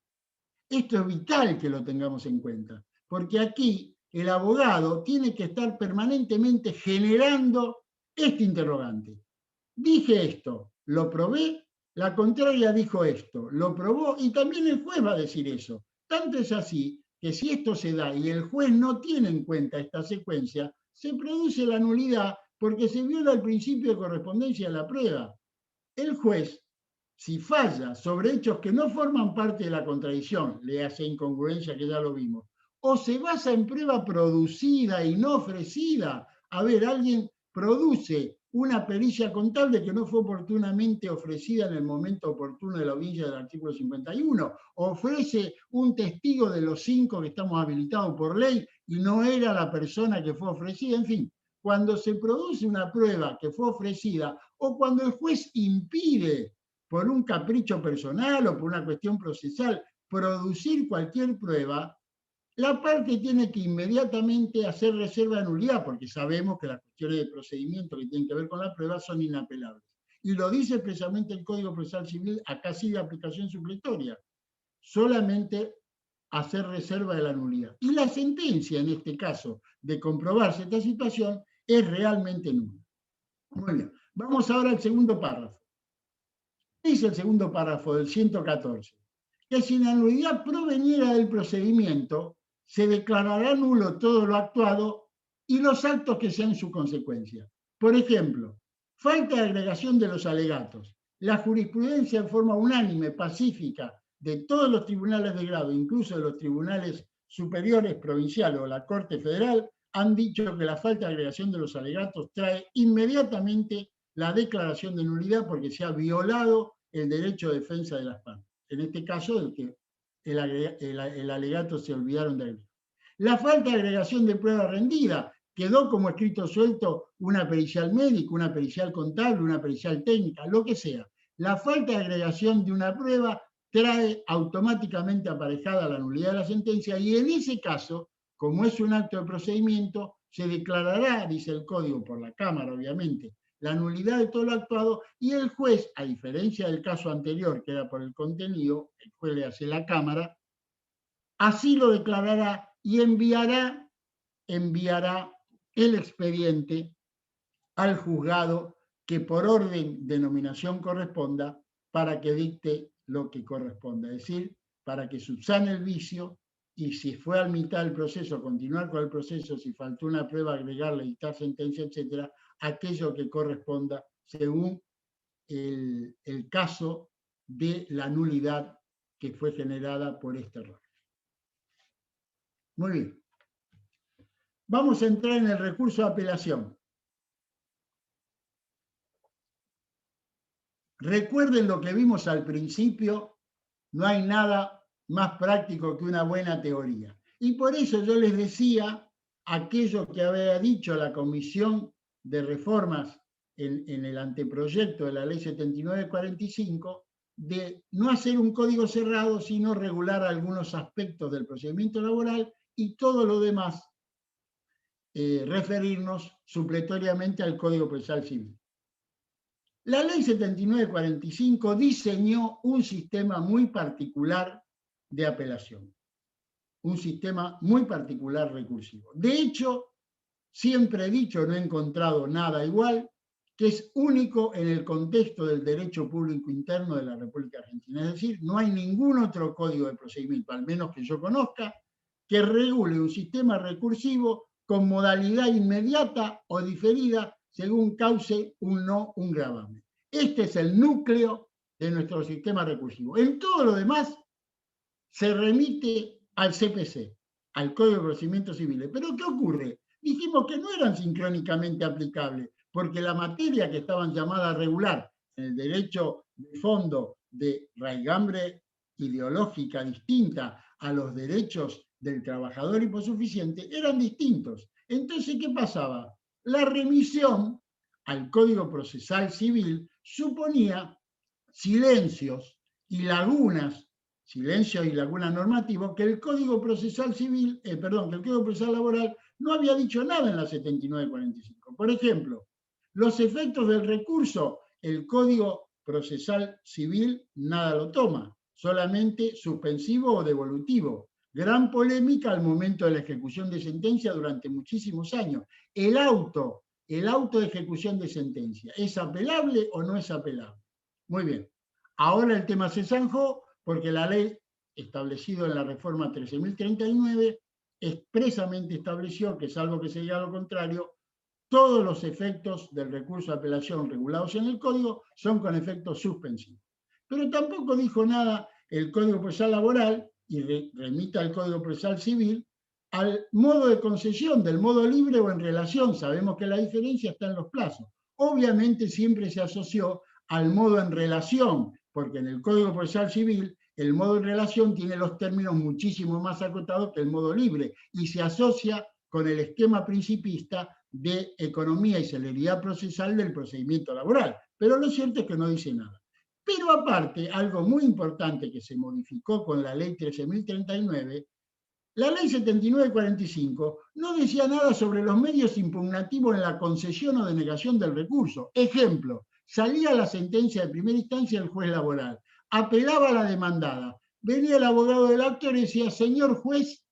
Esto es vital que lo tengamos en cuenta, porque aquí el abogado tiene que estar permanentemente generando este interrogante. Dije esto, lo probé, la contraria dijo esto, lo probó y también el juez va a decir eso. Tanto es así que si esto se da y el juez no tiene en cuenta esta secuencia, se produce la nulidad porque se viola el principio de correspondencia de la prueba. El juez, si falla sobre hechos que no forman parte de la contradicción, le hace incongruencia que ya lo vimos, o se basa en prueba producida y no ofrecida, a ver, alguien produce una pericia contable que no fue oportunamente ofrecida en el momento oportuno de la audiencia del artículo 51, ofrece un testigo de los 5 que estamos habilitados por ley y no era la persona que fue ofrecida, en fin, cuando se produce una prueba que fue ofrecida o cuando el juez impide por un capricho personal o por una cuestión procesal producir cualquier prueba, la parte tiene que inmediatamente hacer reserva de nulidad, porque sabemos que las cuestiones de procedimiento que tienen que ver con la prueba son inapelables. Y lo dice expresamente el Código Procesal Civil, acá sí de aplicación supletoria. Solamente hacer reserva de la nulidad. Y la sentencia, en este caso, de comprobarse esta situación, es realmente nula. Muy bien. Vamos ahora al segundo párrafo. Dice el segundo párrafo del 114, que si la nulidad proveniera del procedimiento, se declarará nulo todo lo actuado y los actos que sean su consecuencia. Por ejemplo, falta de agregación de los alegatos. La jurisprudencia en forma unánime, pacífica, de todos los tribunales de grado, incluso de los tribunales superiores provinciales o la Corte Federal, han dicho que la falta de agregación de los alegatos trae inmediatamente la declaración de nulidad porque se ha violado el derecho de defensa de las partes. En este caso, el que el alegato se olvidaron de agregar. La falta de agregación de prueba rendida, quedó como escrito suelto una pericial médica, una pericial contable, una pericial técnica, lo que sea. La falta de agregación de una prueba trae automáticamente aparejada la nulidad de la sentencia y en ese caso, como es un acto de procedimiento, se declarará, dice el Código, por la Cámara obviamente, la nulidad de todo lo actuado y el juez, a diferencia del caso anterior que era por el contenido, el juez le hace la Cámara, así lo declarará y enviará el expediente al juzgado que por orden de nominación corresponda para que dicte lo que corresponda, es decir, para que subsane el vicio y si fue a mitad del proceso, continuar con el proceso, si faltó una prueba, agregarle, dictar sentencia, etcétera, aquello que corresponda según el caso de la nulidad que fue generada por este error. Muy bien. Vamos a entrar en el recurso de apelación. Recuerden lo que vimos al principio, no hay nada más práctico que una buena teoría. Y por eso yo les decía aquello que había dicho la Comisión de Reformas en el anteproyecto de la Ley 7945, de no hacer un código cerrado, sino regular algunos aspectos del procedimiento laboral y todo lo demás referirnos supletoriamente al Código Procesal Civil. La Ley 7945 diseñó un sistema muy particular de apelación, un sistema muy particular recursivo. De hecho, siempre he dicho, no he encontrado nada igual, que es único en el contexto del derecho público interno de la República Argentina. Es decir, no hay ningún otro código de procedimiento, al menos que yo conozca, que regule un sistema recursivo con modalidad inmediata o diferida según cause un gravamen. Este es el núcleo de nuestro sistema recursivo. En todo lo demás se remite al CPC, al Código de Procedimientos Civiles. ¿Pero qué ocurre? Dijimos que no eran sincrónicamente aplicables, porque la materia que estaban llamadas a regular en el derecho de fondo de raigambre ideológica distinta a los derechos del trabajador hiposuficiente eran distintos. Entonces, ¿qué pasaba? La remisión al Código Procesal Civil suponía silencios y lagunas normativos que el Código Procesal Civil, que el Código Procesal Laboral no había dicho nada en la 7945. Por ejemplo, los efectos del recurso, el Código Procesal Civil nada lo toma, solamente suspensivo o devolutivo. Gran polémica al momento de la ejecución de sentencia durante muchísimos años. El auto de ejecución de sentencia, ¿es apelable o no es apelable? Muy bien. Ahora el tema se zanjó porque la ley establecida en la reforma 13.039 expresamente estableció que, salvo que se diga lo contrario, todos los efectos del recurso de apelación regulados en el Código son con efectos suspensivos. Pero tampoco dijo nada el Código Procesal Laboral, y remita al Código Procesal Civil, al modo de concesión, del modo libre o en relación. Sabemos que la diferencia está en los plazos. Obviamente siempre se asoció al modo en relación, porque en el Código Procesal Civil el modo en relación tiene los términos muchísimo más acotados que el modo libre y se asocia con el esquema principista de economía y celeridad procesal del procedimiento laboral. Pero lo cierto es que no dice nada. Pero aparte, algo muy importante que se modificó con la ley 13.039, la ley 7945 no decía nada sobre los medios impugnativos en la concesión o denegación del recurso. Ejemplo, salía la sentencia de primera instancia del juez laboral, apelaba a la demandada, venía el abogado del actor y decía: señor juez,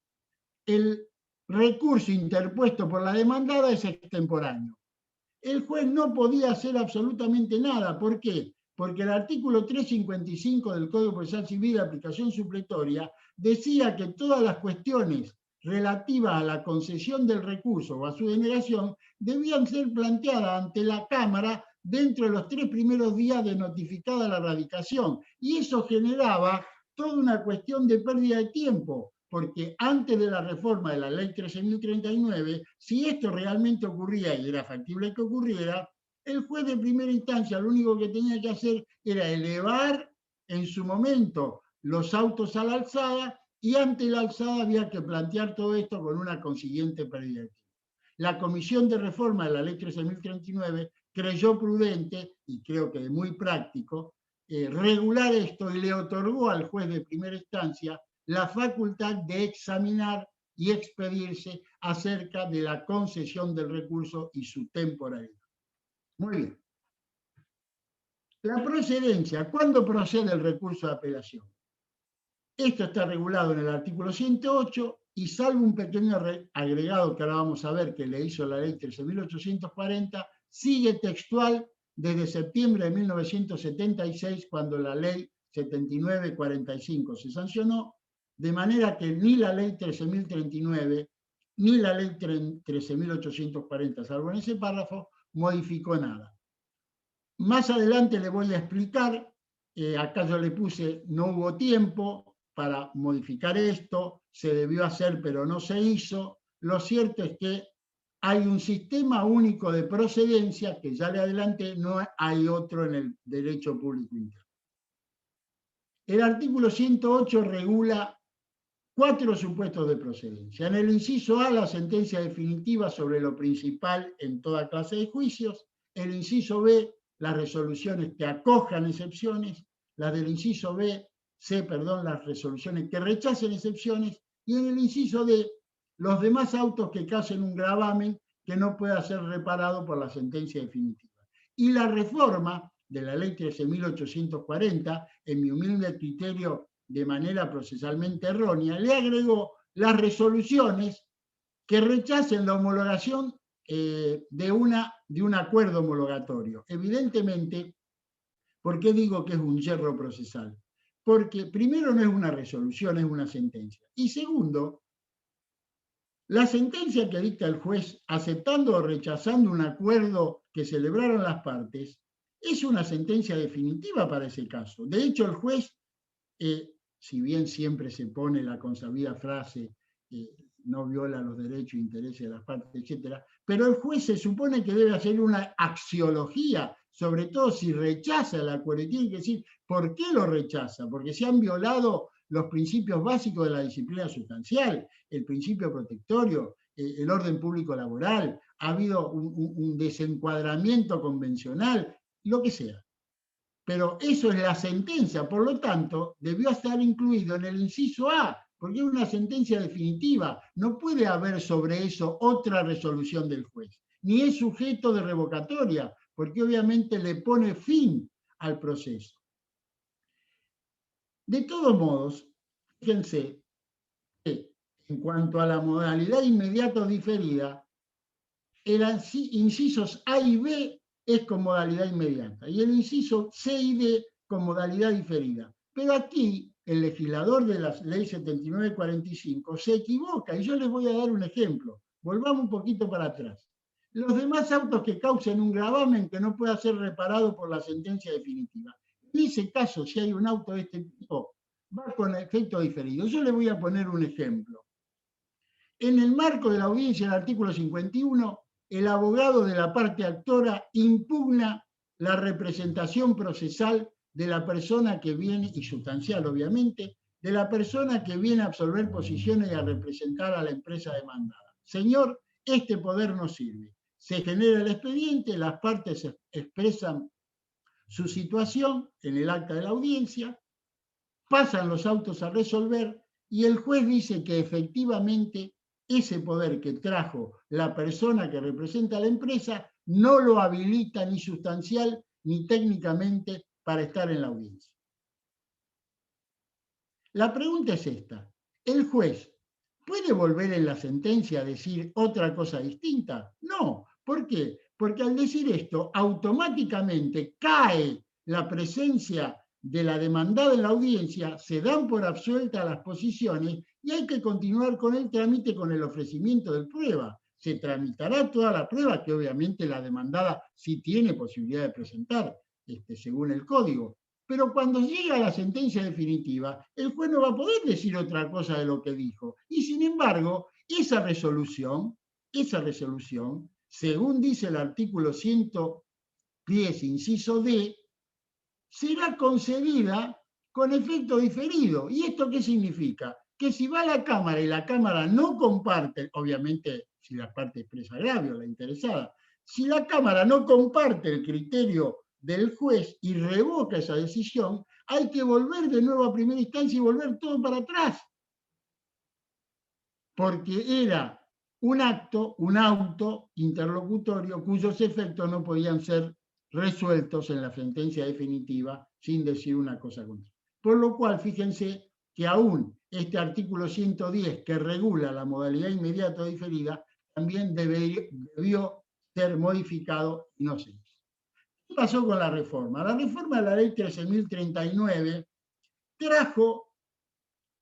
el recurso interpuesto por la demandada es extemporáneo. El juez no podía hacer absolutamente nada. ¿Por qué? Porque el artículo 355 del Código Procesal Civil de aplicación supletoria decía que todas las cuestiones relativas a la concesión del recurso o a su denegación debían ser planteadas ante la Cámara dentro de los 3 primeros días de notificada la radicación. Y eso generaba toda una cuestión de pérdida de tiempo, porque antes de la reforma de la ley 13.039, si esto realmente ocurría y era factible que ocurriera, el juez de primera instancia lo único que tenía que hacer era elevar en su momento los autos a la alzada, y ante la alzada había que plantear todo esto con una consiguiente pérdida de tiempo. La Comisión de Reforma de la Ley 13.039 creyó prudente, y creo que muy práctico, regular esto, y le otorgó al juez de primera instancia la facultad de examinar y expedirse acerca de la concesión del recurso y su temporalidad. Muy bien. La procedencia. ¿Cuándo procede el recurso de apelación? Esto está regulado en el artículo 108 y, salvo un pequeño agregado que ahora vamos a ver que le hizo la ley 13.840, sigue textual desde septiembre de 1976, cuando la ley 7945 se sancionó, de manera que ni la ley 13.039 ni la ley 13.840, salvo en ese párrafo, modificó nada. Más adelante le voy a explicar, acá yo le puse no hubo tiempo para modificar esto, se debió hacer pero no se hizo. Lo cierto es que hay un sistema único de procedencia que ya le adelanté, no hay otro en el derecho público interno. El artículo 108 regula 4 supuestos de procedencia. En el inciso A, la sentencia definitiva sobre lo principal en toda clase de juicios. El inciso B, las resoluciones que acojan excepciones. Las del inciso C, las resoluciones que rechacen excepciones. Y en el inciso D, los demás autos que causen un gravamen que no pueda ser reparado por la sentencia definitiva. Y la reforma de la ley 13.840, en mi humilde criterio, de manera procesalmente errónea, le agregó las resoluciones que rechacen la homologación de un acuerdo homologatorio. Evidentemente, ¿por qué digo que es un yerro procesal? Porque primero no es una resolución, es una sentencia. Y segundo, la sentencia que dicta el juez aceptando o rechazando un acuerdo que celebraron las partes es una sentencia definitiva para ese caso. De hecho, el juez, si bien siempre se pone la consabida frase, no viola los derechos e intereses de las partes, etc., pero el juez se supone que debe hacer una axiología, sobre todo si rechaza el acuerdo, y tiene que decir por qué lo rechaza, porque se han violado los principios básicos de la disciplina sustancial, el principio protectorio, el orden público laboral, ha habido un desencuadramiento convencional, lo que sea. Pero eso es la sentencia, por lo tanto, debió estar incluido en el inciso A, porque es una sentencia definitiva. No puede haber sobre eso otra resolución del juez, ni es sujeto de revocatoria, porque obviamente le pone fin al proceso. De todos modos, fíjense que en cuanto a la modalidad inmediata o diferida, el incisos A y B es con modalidad inmediata y el inciso C y D con modalidad diferida. Pero aquí el legislador de la ley 7945 se equivoca y yo les voy a dar un ejemplo. Volvamos un poquito para atrás. Los demás autos que causen un gravamen que no pueda ser reparado por la sentencia definitiva. En ese caso, si hay un auto de este tipo, va con efecto diferido. Yo les voy a poner un ejemplo. En el marco de la audiencia del artículo 51, el abogado de la parte actora impugna la representación procesal de la persona que viene, y sustancial obviamente, de la persona que viene a absolver posiciones y a representar a la empresa demandada. Señor, este poder no sirve. Se genera el expediente, las partes expresan su situación en el acta de la audiencia, pasan los autos a resolver y el juez dice que efectivamente ese poder que trajo la persona que representa a la empresa no lo habilita ni sustancial ni técnicamente para estar en la audiencia. La pregunta es esta: ¿el juez puede volver en la sentencia a decir otra cosa distinta? No. ¿Por qué? Porque al decir esto, automáticamente cae la presencia de la demandada en la audiencia, se dan por absueltas las posiciones y hay que continuar con el trámite con el ofrecimiento de prueba. Se tramitará toda la prueba que obviamente la demandada sí tiene posibilidad de presentar, según el código. Pero cuando llega la sentencia definitiva, el juez no va a poder decir otra cosa de lo que dijo. Y sin embargo, esa resolución, según dice el artículo 110, inciso D, será concedida con efecto diferido. ¿Y esto qué significa? Que si va a la Cámara y la Cámara no comparte, obviamente si la parte expresa agravio, la interesada, si la Cámara no comparte el criterio del juez y revoca esa decisión, hay que volver de nuevo a primera instancia y volver todo para atrás. Porque era un acto, un auto interlocutorio cuyos efectos no podían ser resueltos en la sentencia definitiva sin decir una cosa contra. Por lo cual, fíjense que aún este artículo 110 que regula la modalidad inmediata o diferida también debió ser modificado y no se hizo. ¿Qué pasó con la reforma? La reforma de la ley 13.039 trajo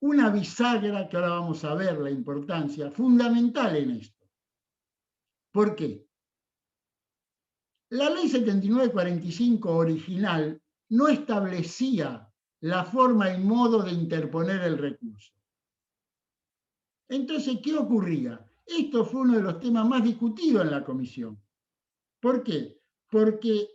una bisagra, que ahora vamos a ver la importancia, fundamental en esto. ¿Por qué? La ley 7945 original no establecía la forma y modo de interponer el recurso. Entonces, ¿qué ocurría? Esto fue uno de los temas más discutidos en la comisión. ¿Por qué? Porque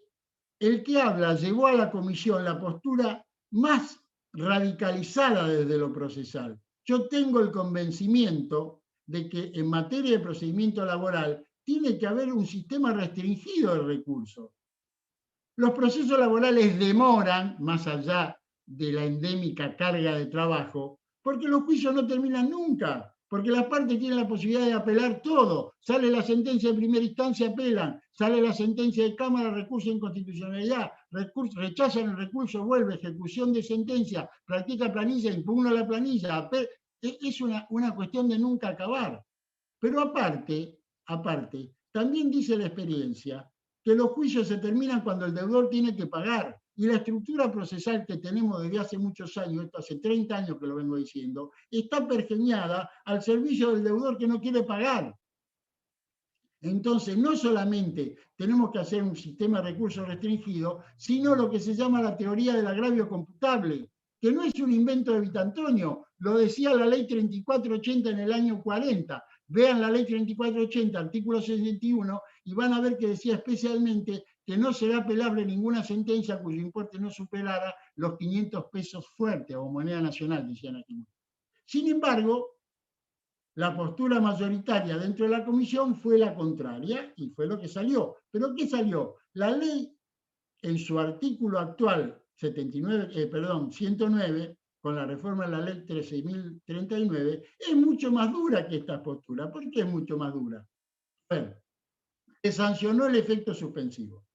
el que habla llevó a la comisión la postura más radicalizada desde lo procesal. Yo tengo el convencimiento de que en materia de procedimiento laboral tiene que haber un sistema restringido de recursos. Los procesos laborales demoran, más allá de la endémica carga de trabajo, porque los juicios no terminan nunca, porque las partes tienen la posibilidad de apelar todo. Sale la sentencia de primera instancia, apelan. Sale la sentencia de Cámara, recurso de inconstitucionalidad. Rechazan el recurso, vuelve, ejecución de sentencia, practica planilla, impugna la planilla. Es una cuestión de nunca acabar. Pero aparte, también dice la experiencia que los juicios se terminan cuando el deudor tiene que pagar. Y la estructura procesal que tenemos desde hace muchos años, esto hace 30 años que lo vengo diciendo, está pergeñada al servicio del deudor que no quiere pagar. Entonces, no solamente tenemos que hacer un sistema de recursos restringido, sino lo que se llama la teoría del agravio computable, que no es un invento de Vitantonio, lo decía la ley 3480 en el año 40. Vean la ley 3480, artículo 61, y van a ver que decía especialmente que no será apelable ninguna sentencia cuyo importe no superara los 500 pesos fuertes o moneda nacional, decían aquí. Sin embargo, la postura mayoritaria dentro de la comisión fue la contraria y fue lo que salió. ¿Pero qué salió? La ley, en su artículo actual 109, con la reforma de la ley 13.039, es mucho más dura que esta postura. ¿Por qué es mucho más dura? Bueno, se sancionó el efecto suspensivo.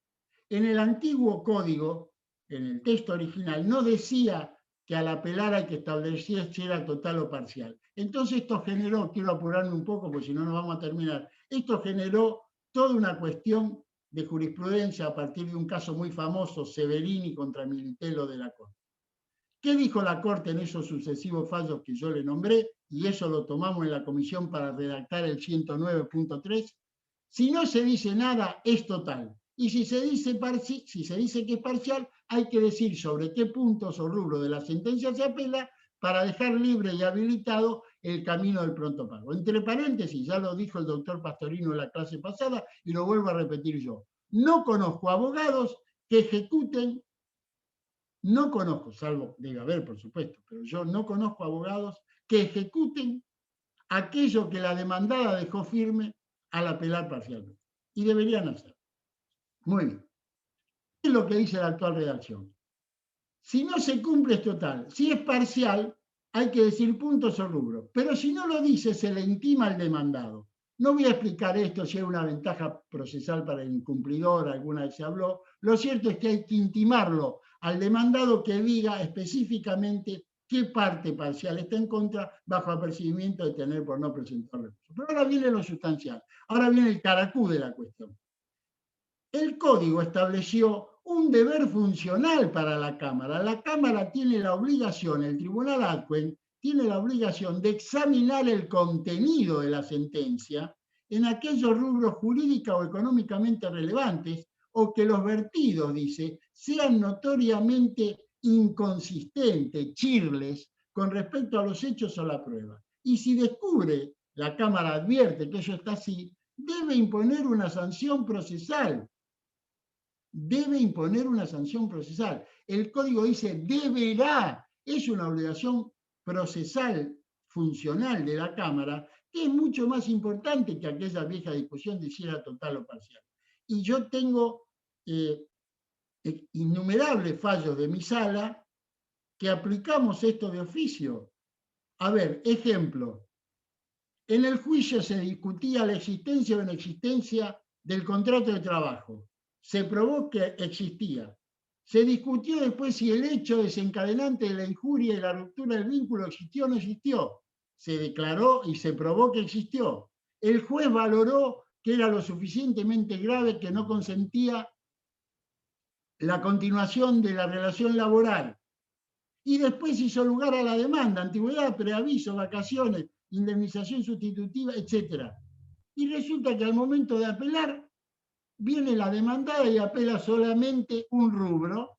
En el antiguo código, en el texto original, no decía que al apelar hay que establecer si era total o parcial. Entonces esto generó, quiero apurarme un poco porque si no nos vamos a terminar, esto generó toda una cuestión de jurisprudencia a partir de un caso muy famoso, Severini contra Militello de la Corte. ¿Qué dijo la Corte en esos sucesivos fallos que yo le nombré? Y eso lo tomamos en la comisión para redactar el 109.3. Si no se dice nada, es total. Y si se dice que es parcial, hay que decir sobre qué puntos o rubros de la sentencia se apela para dejar libre y habilitado el camino del pronto pago. Entre paréntesis, ya lo dijo el doctor Pastorino en la clase pasada y lo vuelvo a repetir yo. No conozco abogados que ejecuten, no conozco, salvo debe haber, por supuesto, pero yo no conozco abogados que ejecuten aquello que la demandada dejó firme al apelar parcialmente. Y deberían hacer. Muy bien. ¿Qué es lo que dice la actual redacción? Si no se cumple es total. Si es parcial, hay que decir puntos o rubros. Pero si no lo dice, se le intima al demandado. No voy a explicar esto si hay una ventaja procesal para el incumplidor, alguna vez se habló. Lo cierto es que hay que intimarlo al demandado que diga específicamente qué parte parcial está en contra bajo apercibimiento de tener por no presentar recursos. Pero ahora viene lo sustancial. Ahora viene el caracú de la cuestión. El código estableció un deber funcional para la Cámara. La Cámara tiene la obligación, el Tribunal Adquen tiene la obligación de examinar el contenido de la sentencia en aquellos rubros jurídica o económicamente relevantes o que los vertidos, dice, sean notoriamente inconsistentes, chirles, con respecto a los hechos o la prueba. Y si descubre, la Cámara advierte que eso está así, debe imponer una sanción procesal. Debe imponer una sanción procesal. El código dice deberá, es una obligación procesal funcional de la Cámara, que es mucho más importante que aquella vieja discusión de si era total o parcial. Y yo tengo innumerables fallos de mi sala que aplicamos esto de oficio. A ver, ejemplo. En el juicio se discutía la existencia o inexistencia del contrato de trabajo. Se probó que existía. Se discutió después si el hecho desencadenante de la injuria y la ruptura del vínculo existió o no existió. Se declaró y se probó que existió. El juez valoró que era lo suficientemente grave que no consentía la continuación de la relación laboral. Y después hizo lugar a la demanda, antigüedad, preaviso, vacaciones, indemnización sustitutiva, etc. Y resulta que al momento de apelar, viene la demandada y apela solamente un rubro,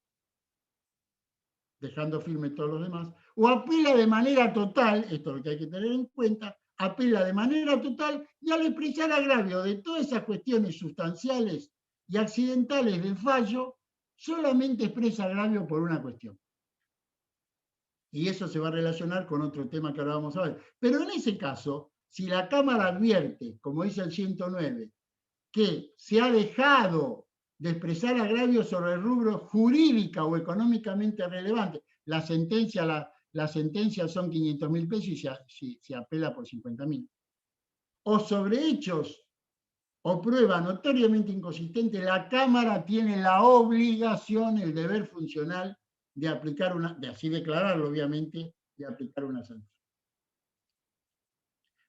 dejando firme todos los demás, o apela de manera total, esto es lo que hay que tener en cuenta, apela de manera total y al expresar agravio de todas esas cuestiones sustanciales y accidentales del fallo, solamente expresa agravio por una cuestión. Y eso se va a relacionar con otro tema que ahora vamos a ver. Pero en ese caso, si la Cámara advierte, como dice el 109, que se ha dejado de expresar agravios sobre el rubro jurídica o económicamente relevante, la sentencia son 500.000 pesos y se apela por 50.000. O sobre hechos o prueba notoriamente inconsistente, la Cámara tiene la obligación, el deber funcional de aplicar de así declararlo obviamente, de aplicar una sanción.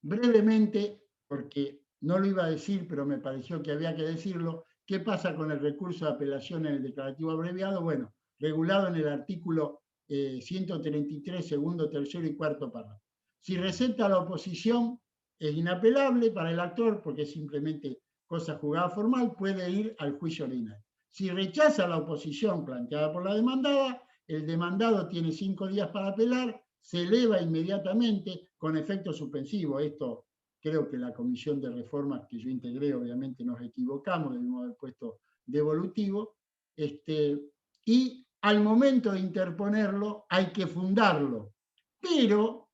Brevemente, porque no lo iba a decir, pero me pareció que había que decirlo. ¿Qué pasa con el recurso de apelación en el declarativo abreviado? Bueno, regulado en el artículo 133, segundo, tercero y cuarto párrafo. Si receta la oposición, es inapelable para el actor, porque es simplemente cosa juzgada formal, puede ir al juicio ordinario. Si rechaza la oposición planteada por la demandada, el demandado tiene 5 días para apelar, se eleva inmediatamente con efecto suspensivo. Esto creo que la comisión de reformas que yo integré, obviamente nos equivocamos, debemos haber puesto devolutivo, y al momento de interponerlo hay que fundarlo, pero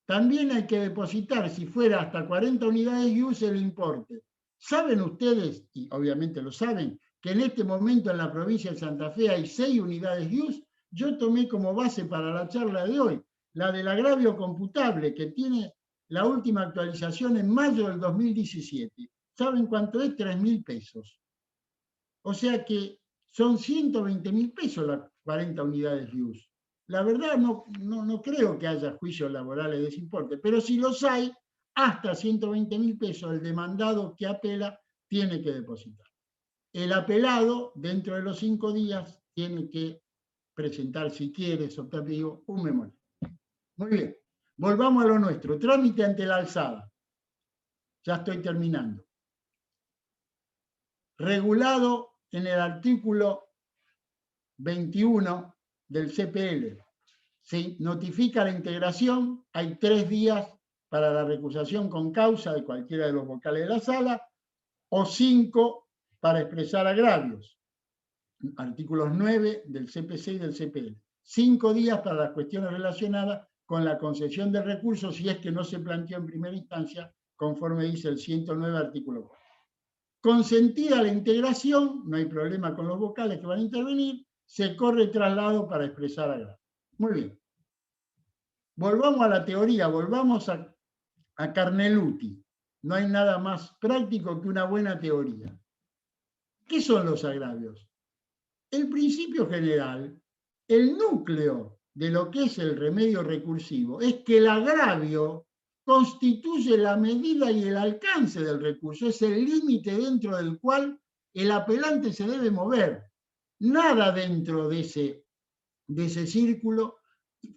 también hay que depositar, si fuera hasta 40 unidades IUS, el importe. ¿Saben ustedes, y obviamente lo saben, que en este momento en la provincia de Santa Fe hay 6 unidades IUS? Yo tomé como base para la charla de hoy la del agravio computable, que tiene la última actualización en mayo del 2017. ¿Saben cuánto es? 3.000 pesos. O sea que son 120.000 pesos las 40 unidades IUS. La verdad no creo que haya juicios laborales de ese importe, pero si los hay, hasta 120.000 pesos el demandado que apela tiene que depositar. El apelado, dentro de los 5 días, tiene que presentar, si quiere, optativo, un memorial. Muy bien, volvamos a lo nuestro. Trámite ante la alzada. Ya estoy terminando. Regulado en el artículo 21 del CPL. Se notifica la integración, hay 3 días para la recusación con causa de cualquiera de los vocales de la sala, o 5 para expresar agravios. Artículos 9 del CPC y del CPL. 5 días para las cuestiones relacionadas con la concesión del recurso, si es que no se planteó en primera instancia, conforme dice el 109, artículo 4. Consentida la integración, no hay problema con los vocales que van a intervenir, se corre traslado para expresar agravio. Muy bien. Volvamos a la teoría, volvamos a Carneluti. No hay nada más práctico que una buena teoría. ¿Qué son los agravios? El principio general, el núcleo de lo que es el remedio recursivo, es que el agravio constituye la medida y el alcance del recurso, es el límite dentro del cual el apelante se debe mover. Nada dentro de ese círculo,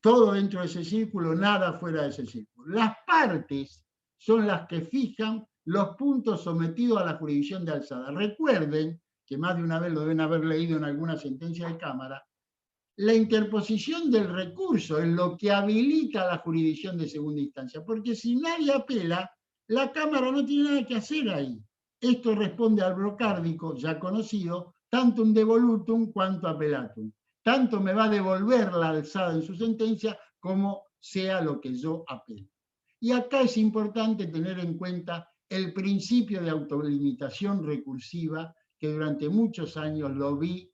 todo dentro de ese círculo, nada fuera de ese círculo. Las partes son las que fijan los puntos sometidos a la jurisdicción de alzada. Recuerden, que más de una vez lo deben haber leído en alguna sentencia de Cámara, la interposición del recurso es lo que habilita la jurisdicción de segunda instancia, porque si nadie apela, la Cámara no tiene nada que hacer ahí. Esto responde al brocárdico, ya conocido, tantum devolutum quanto apelatum. Tanto me va a devolver la alzada en su sentencia como sea lo que yo apelo. Y acá es importante tener en cuenta el principio de autolimitación recursiva, que durante muchos años lo vi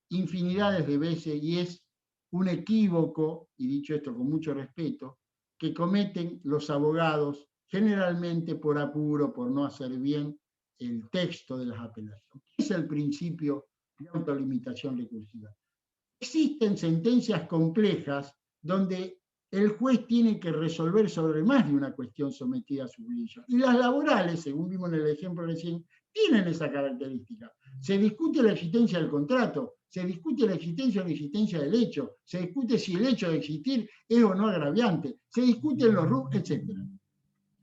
infinidades de veces y es un equívoco, y dicho esto con mucho respeto, que cometen los abogados generalmente por apuro, por no hacer bien el texto de las apelaciones. ¿Qué es el principio de autolimitación recursiva? Existen sentencias complejas donde el juez tiene que resolver sobre más de una cuestión sometida a su juicio. Y las laborales, según vimos en el ejemplo recién, tienen esa característica. Se discute la existencia del contrato, se discute la existencia o la existencia del hecho, se discute si el hecho de existir es o no agraviante, se discuten los rubros, etc.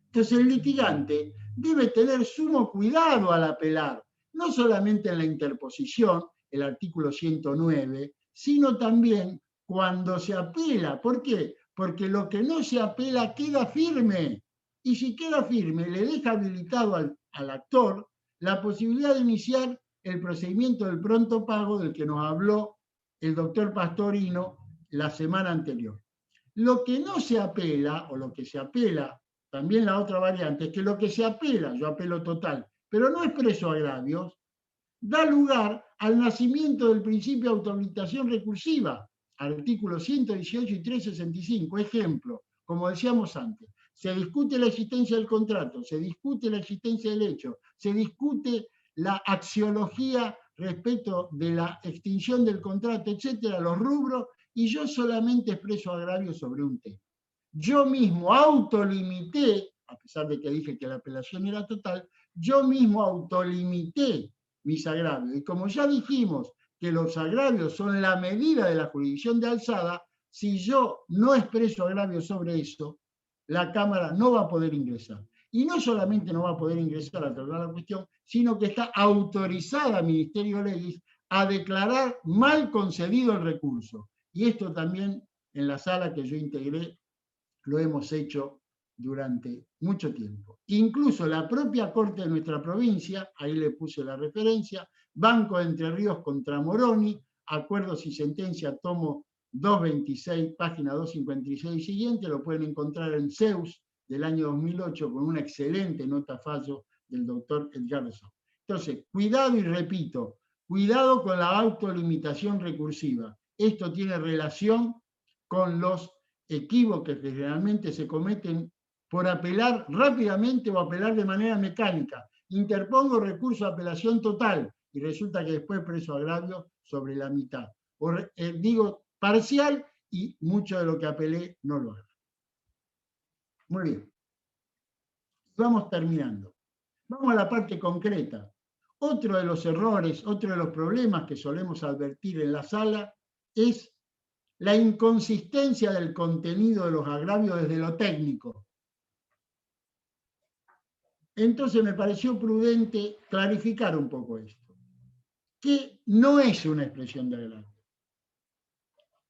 Entonces el litigante debe tener sumo cuidado al apelar, no solamente en la interposición, el artículo 109, sino también cuando se apela. ¿Por qué? Porque lo que no se apela queda firme. Y si queda firme, le deja habilitado al actor la posibilidad de iniciar el procedimiento del pronto pago del que nos habló el doctor Pastorino la semana anterior. Lo que no se apela, o lo que se apela, también la otra variante, es que lo que se apela, yo apelo total, pero no expreso agravios, da lugar al nacimiento del principio de automatización recursiva, artículos 118 y 365. Ejemplo, como decíamos antes, se discute la existencia del contrato, se discute la existencia del hecho, se discute la axiología respecto de la extinción del contrato, etcétera, los rubros, y yo solamente expreso agravios sobre un tema. Yo mismo autolimité a pesar de que dije que la apelación era total, yo mismo autolimité mis agravios. Y como ya dijimos que los agravios son la medida de la jurisdicción de alzada, si yo no expreso agravios sobre eso, la Cámara no va a poder ingresar. Y no solamente no va a poder ingresar a tratar la cuestión, sino que está autorizada Ministerio Legis a declarar mal concedido el recurso. Y esto también en la sala que yo integré lo hemos hecho durante mucho tiempo. Incluso la propia Corte de nuestra provincia, ahí le puse la referencia, Banco de Entre Ríos contra Moroni, acuerdos y sentencia, tomo 226, página 256 y siguiente, lo pueden encontrar en Zeus del año 2008 con una excelente nota fallo del doctor Edgarson. Entonces, cuidado y repito, cuidado con la autolimitación recursiva. Esto tiene relación con los equívocos que generalmente se cometen por apelar rápidamente o apelar de manera mecánica. Interpongo recurso de apelación total y resulta que después preso agravio sobre la mitad. O digo parcial y mucho de lo que apelé no lo hago. Muy bien. Vamos terminando. Vamos a la parte concreta. Otro de los errores, otro de los problemas que solemos advertir en la sala es la inconsistencia del contenido de los agravios desde lo técnico. Entonces me pareció prudente clarificar un poco esto, que no es una expresión de agravio.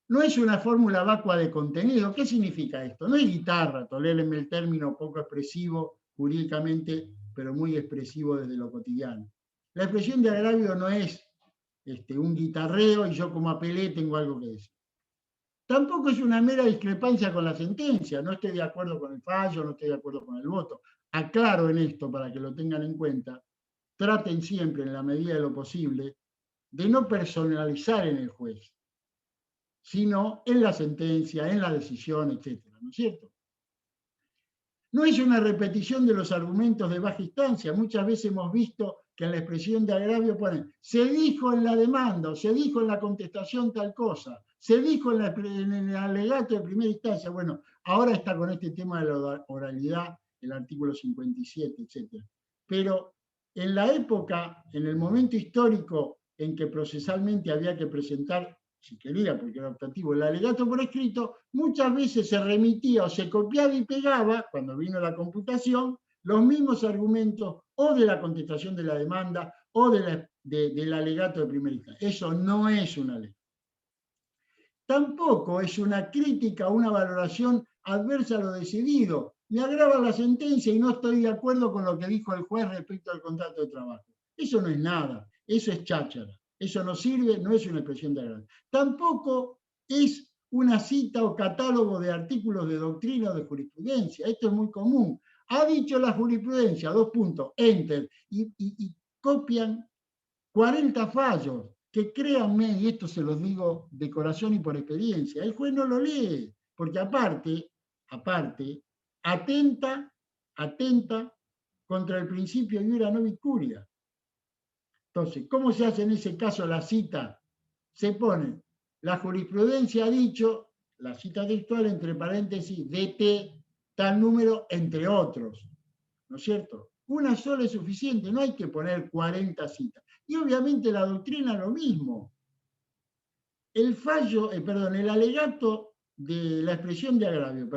No es una fórmula vacua de contenido. ¿Qué significa esto? No es guitarra, tolérenme el término poco expresivo jurídicamente, pero muy expresivo desde lo cotidiano. La expresión de agravio no es un guitarreo y yo como apelé tengo algo que decir. Tampoco es una mera discrepancia con la sentencia, no estoy de acuerdo con el fallo, no estoy de acuerdo con el voto. Aclaro en esto para que lo tengan en cuenta, traten siempre en la medida de lo posible de no personalizar en el juez, sino en la sentencia, en la decisión, etcétera, ¿no es cierto? No es una repetición de los argumentos de baja instancia. Muchas veces hemos visto que en la expresión de agravio ponen, se dijo en la demanda, o se dijo en la contestación tal cosa, se dijo en el alegato de primera instancia. Bueno, ahora está con este tema de la oralidad, el artículo 57, etcétera. Pero en la época, en el momento histórico en que procesalmente había que presentar, si quería, porque era optativo, el alegato por escrito, muchas veces se remitía o se copiaba y pegaba, cuando vino la computación, los mismos argumentos o de la contestación de la demanda o del alegato de primera instancia. Eso no es una ley. Tampoco es una crítica o una valoración adversa a lo decidido. Me agrava la sentencia y no estoy de acuerdo con lo que dijo el juez respecto al contrato de trabajo. Eso no es nada, eso es cháchara. Eso no sirve, no es una expresión de agravio. Tampoco es una cita o catálogo de artículos de doctrina o de jurisprudencia. Esto es muy común. Ha dicho la jurisprudencia, 2 puntos, enter, y copian 40 fallos, que créanme, y esto se los digo de corazón y por experiencia, el juez no lo lee, porque aparte, atenta contra el principio iura novit curia. Entonces, ¿cómo se hace en ese caso la cita? Se pone, la jurisprudencia ha dicho, la cita textual entre paréntesis, DT, tal número, entre otros, ¿no es cierto? Una sola es suficiente, no hay que poner 40 citas. Y obviamente la doctrina lo mismo. El fallo, el alegato de la expresión de agravio,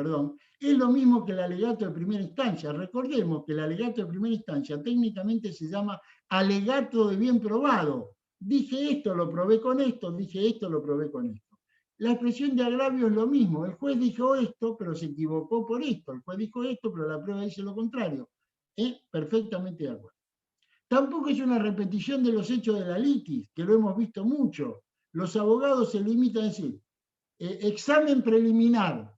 es lo mismo que el alegato de primera instancia. Recordemos que el alegato de primera instancia técnicamente se llama alegato de bien probado. Dije esto, lo probé con esto, dije esto, lo probé con esto. La expresión de agravio es lo mismo. El juez dijo esto, pero se equivocó por esto. El juez dijo esto, pero la prueba dice lo contrario. Perfectamente de acuerdo. Tampoco es una repetición de los hechos de la litis, que lo hemos visto mucho. Los abogados se limitan a decir, examen preliminar,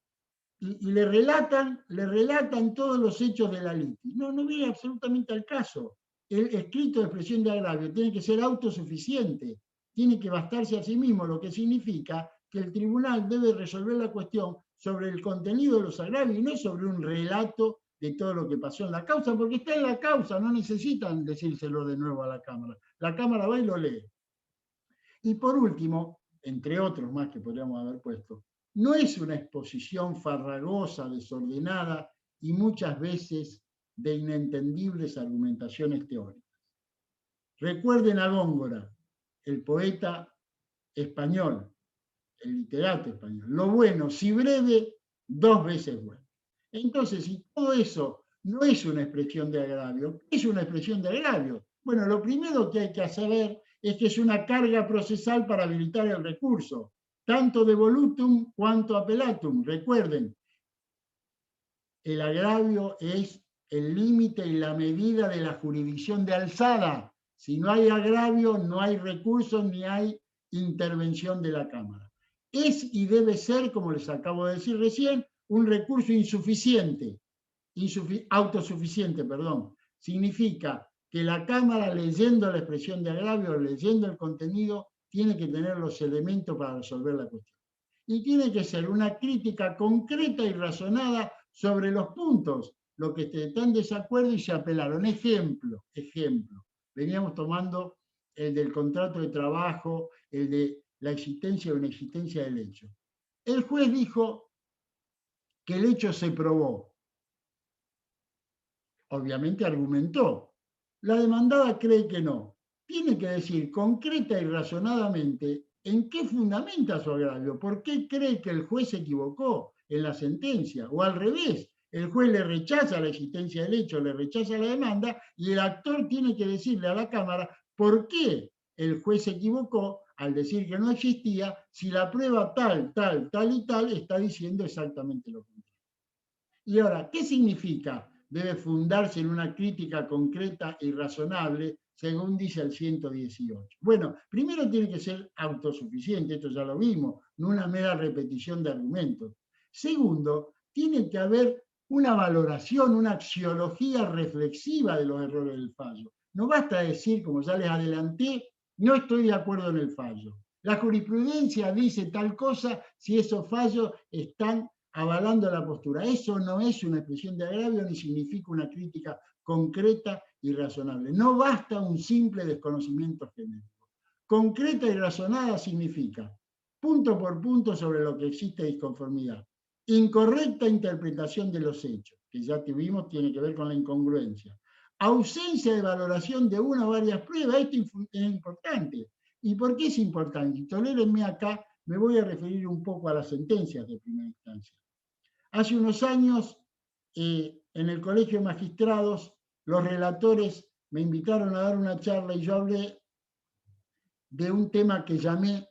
y le relatan todos los hechos de la litis. No viene absolutamente al caso. El escrito de expresión de agravio tiene que ser autosuficiente, tiene que bastarse a sí mismo, lo que significa que el tribunal debe resolver la cuestión sobre el contenido de los agravios y no sobre un relato de todo lo que pasó en la causa, porque está en la causa, no necesitan decírselo de nuevo a la Cámara. La Cámara va y lo lee. Y por último, entre otros más que podríamos haber puesto, no es una exposición farragosa, desordenada y muchas veces de inentendibles argumentaciones teóricas. Recuerden a Góngora, el poeta español, el literato español. Lo bueno, si breve, 2 veces bueno. Entonces, si todo eso no es una expresión de agravio, ¿qué es una expresión de agravio? Bueno, lo primero que hay que saber es que es una carga procesal para habilitar el recurso, tanto de volutum cuanto appellatum. Recuerden, el agravio es el límite y la medida de la jurisdicción de alzada. Si no hay agravio, no hay recursos ni hay intervención de la Cámara. Es y debe ser, como les acabo de decir recién, un recurso insuficiente, autosuficiente, perdón. Significa que la Cámara, leyendo la expresión de agravio, leyendo el contenido, tiene que tener los elementos para resolver la cuestión. Y tiene que ser una crítica concreta y razonada sobre los puntos, lo que están en desacuerdo y se apelaron. Ejemplo. Veníamos tomando el del contrato de trabajo, el de la existencia o inexistencia del hecho. El juez dijo que el hecho se probó. Obviamente argumentó. La demandada cree que no. Tiene que decir concreta y razonadamente en qué fundamenta su agravio, por qué cree que el juez se equivocó en la sentencia, o al revés, el juez le rechaza la existencia del hecho, le rechaza la demanda, y el actor tiene que decirle a la Cámara por qué el juez se equivocó al decir que no existía, si la prueba tal y tal está diciendo exactamente lo contrario. Y ahora, ¿qué significa? Debe fundarse en una crítica concreta y razonable, según dice el 118. Bueno, primero tiene que ser autosuficiente, esto ya lo vimos, no una mera repetición de argumentos. Segundo, tiene que haber una valoración, una axiología reflexiva de los errores del fallo. No basta decir, como ya les adelanté, no estoy de acuerdo en el fallo. La jurisprudencia dice tal cosa si esos fallos están avalando la postura. Eso no es una expresión de agravio ni significa una crítica concreta y razonable. No basta un simple desconocimiento genérico. Concreta y razonada significa punto por punto sobre lo que existe disconformidad. Incorrecta interpretación de los hechos, que ya tuvimos, tiene que ver con la incongruencia. Ausencia de valoración de una o varias pruebas, esto es importante. ¿Y por qué es importante? Y tolérenme acá, me voy a referir un poco a las sentencias de primera instancia. Hace unos años, en el Colegio de Magistrados, los relatores me invitaron a dar una charla y yo hablé de un tema que llamé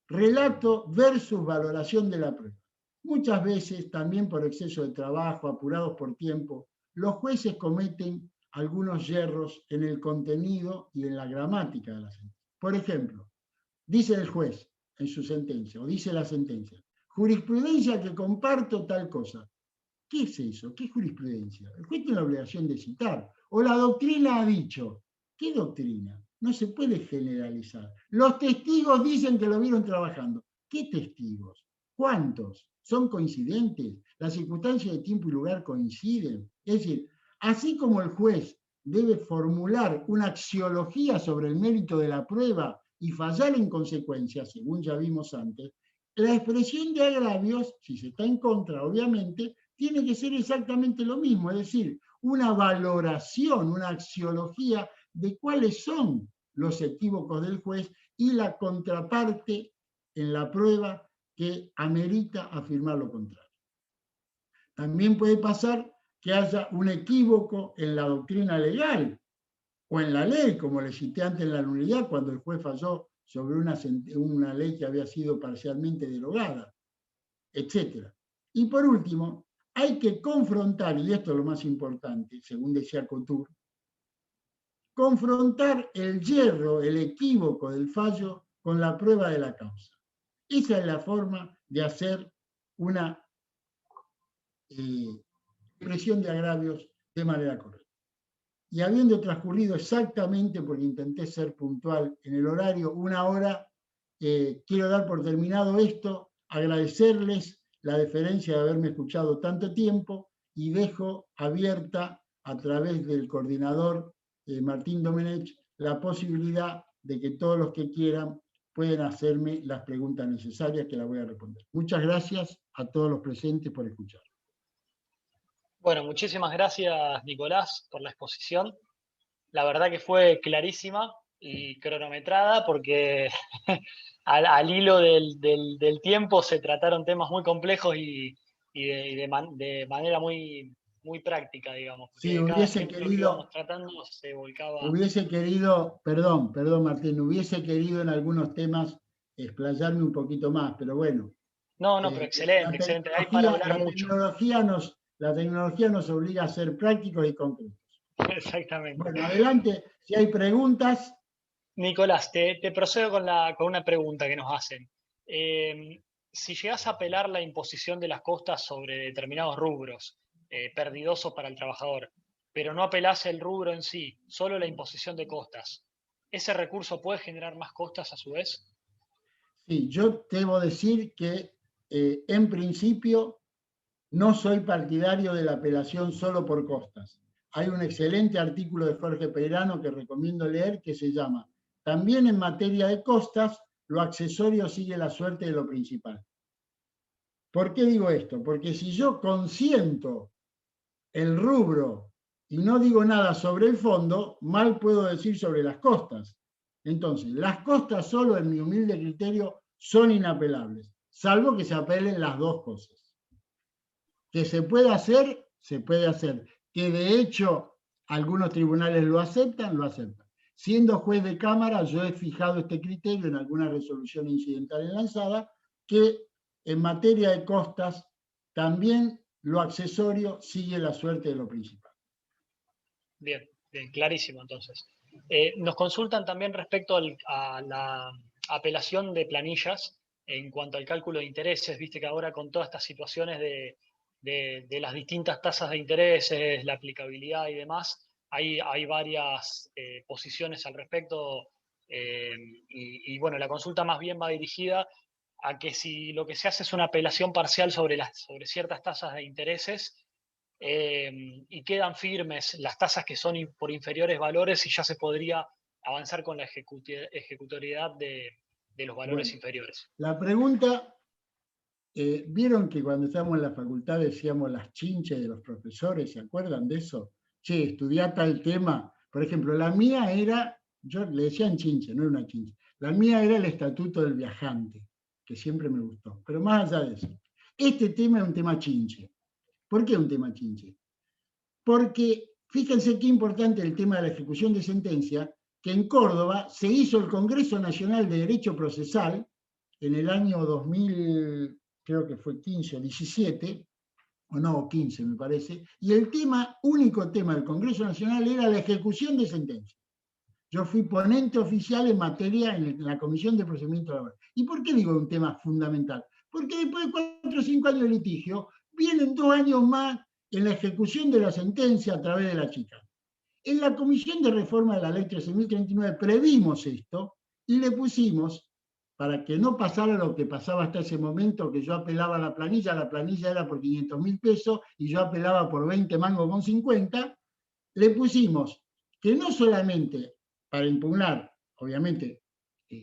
relato versus valoración de la prueba. Muchas veces, también por exceso de trabajo, apurados por tiempo, los jueces cometen algunos yerros en el contenido y en la gramática de la sentencia. Por ejemplo, dice el juez en su sentencia, o dice la sentencia, jurisprudencia que comparto tal cosa. ¿Qué es eso? ¿Qué es jurisprudencia? El juez tiene la obligación de citar. O la doctrina ha dicho. ¿Qué doctrina? No se puede generalizar. Los testigos dicen que lo vieron trabajando. ¿Qué testigos? ¿Cuántos? ¿Son coincidentes? ¿Las circunstancias de tiempo y lugar coinciden? Es decir, así como el juez debe formular una axiología sobre el mérito de la prueba y fallar en consecuencia, según ya vimos antes, la expresión de agravios, si se está en contra, obviamente, tiene que ser exactamente lo mismo, es decir, una valoración, una axiología de cuáles son los equívocos del juez y la contraparte en la prueba que amerita afirmar lo contrario. También puede pasar que haya un equívoco en la doctrina legal o en la ley, como le cité antes en la nulidad, cuando el juez falló sobre una ley que había sido parcialmente derogada, etc. Y por último, hay que confrontar, y esto es lo más importante, según decía Couture, confrontar el yerro, el equívoco del fallo con la prueba de la causa. Esa es la forma de hacer una expresión de agravios de manera correcta. Y habiendo transcurrido exactamente, porque intenté ser puntual en el horario, 1 hora, quiero dar por terminado esto, agradecerles la deferencia de haberme escuchado tanto tiempo y dejo abierta a través del coordinador Martín Domenech la posibilidad de que todos los que quieran pueden hacerme las preguntas necesarias que las voy a responder. Muchas gracias a todos los presentes por escuchar. Bueno, muchísimas gracias, Nicolás, por la exposición. La verdad que fue clarísima y cronometrada porque al hilo del tiempo se trataron temas muy complejos de manera muy práctica, digamos, Sí, porque cada ejemplo que íbamos tratando se volcaba. hubiese querido, perdón Martín, hubiese querido en algunos temas explayarme un poquito más, pero bueno, No, no, pero excelente, excelente. Hay para hablar mucho. La tecnología nos obliga a ser prácticos y concretos. Exactamente. Bueno, adelante, si hay preguntas. Nicolás, te procedo con una pregunta que nos hacen. Si llegas a apelar la imposición de las costas sobre determinados rubros, perdidosos para el trabajador, pero no apelás el rubro en sí, solo la imposición de costas, ¿ese recurso puede generar más costas a su vez? Sí, yo debo decir que en principio no soy partidario de la apelación solo por costas. Hay un excelente artículo de Jorge Peirano que recomiendo leer que se llama También en materia de costas, lo accesorio sigue la suerte de lo principal. ¿Por qué digo esto? Porque si yo consiento el rubro y no digo nada sobre el fondo, mal puedo decir sobre las costas. Entonces, las costas solo, en mi humilde criterio, son inapelables, salvo que se apelen las dos cosas. Que se puede hacer, se puede hacer. Que de hecho algunos tribunales lo aceptan, lo aceptan. Siendo juez de cámara, yo he fijado este criterio en alguna resolución incidental lanzada, que en materia de costas también lo accesorio sigue la suerte de lo principal. Bien, bien, clarísimo entonces. Nos consultan también respecto a la apelación de planillas en cuanto al cálculo de intereses. Viste que ahora con todas estas situaciones de las distintas tasas de intereses, la aplicabilidad y demás, hay varias posiciones al respecto. Y bueno, la consulta más bien va dirigida a que si lo que se hace es una apelación parcial sobre ciertas tasas de intereses, y quedan firmes las tasas que son por inferiores valores y ya se podría avanzar con la ejecutoriedad de los valores Bueno, inferiores. la pregunta, vieron que cuando estábamos en la facultad decíamos las chinches de los profesores, ¿se acuerdan de eso? Che, estudiá tal tema. Por ejemplo, la mía era, yo le decían chinche, no era una chinche. La mía era el estatuto del viajante, que siempre me gustó. Pero más allá de eso, este tema es un tema chinche. ¿Por qué un tema chinche? Porque fíjense qué importante el tema de la ejecución de sentencia, que en Córdoba se hizo el Congreso Nacional de Derecho Procesal en el año 2000, creo que fue 15 o 17, o no, 15 me parece, y el tema, único tema del Congreso Nacional era la ejecución de sentencia. Yo fui ponente oficial en materia en la Comisión de Procedimiento Laboral. ¿Y por qué digo un tema fundamental? Porque después de 4 o 5 años de litigio, vienen 2 años más en la ejecución de la sentencia a través de la chica. En la Comisión de Reforma de la Ley 13.039 previmos esto y le pusimos, para que no pasara lo que pasaba hasta ese momento, que yo apelaba a la planilla era por 500.000 pesos y yo apelaba por 20 mangos con 50, le pusimos que no solamente para impugnar, obviamente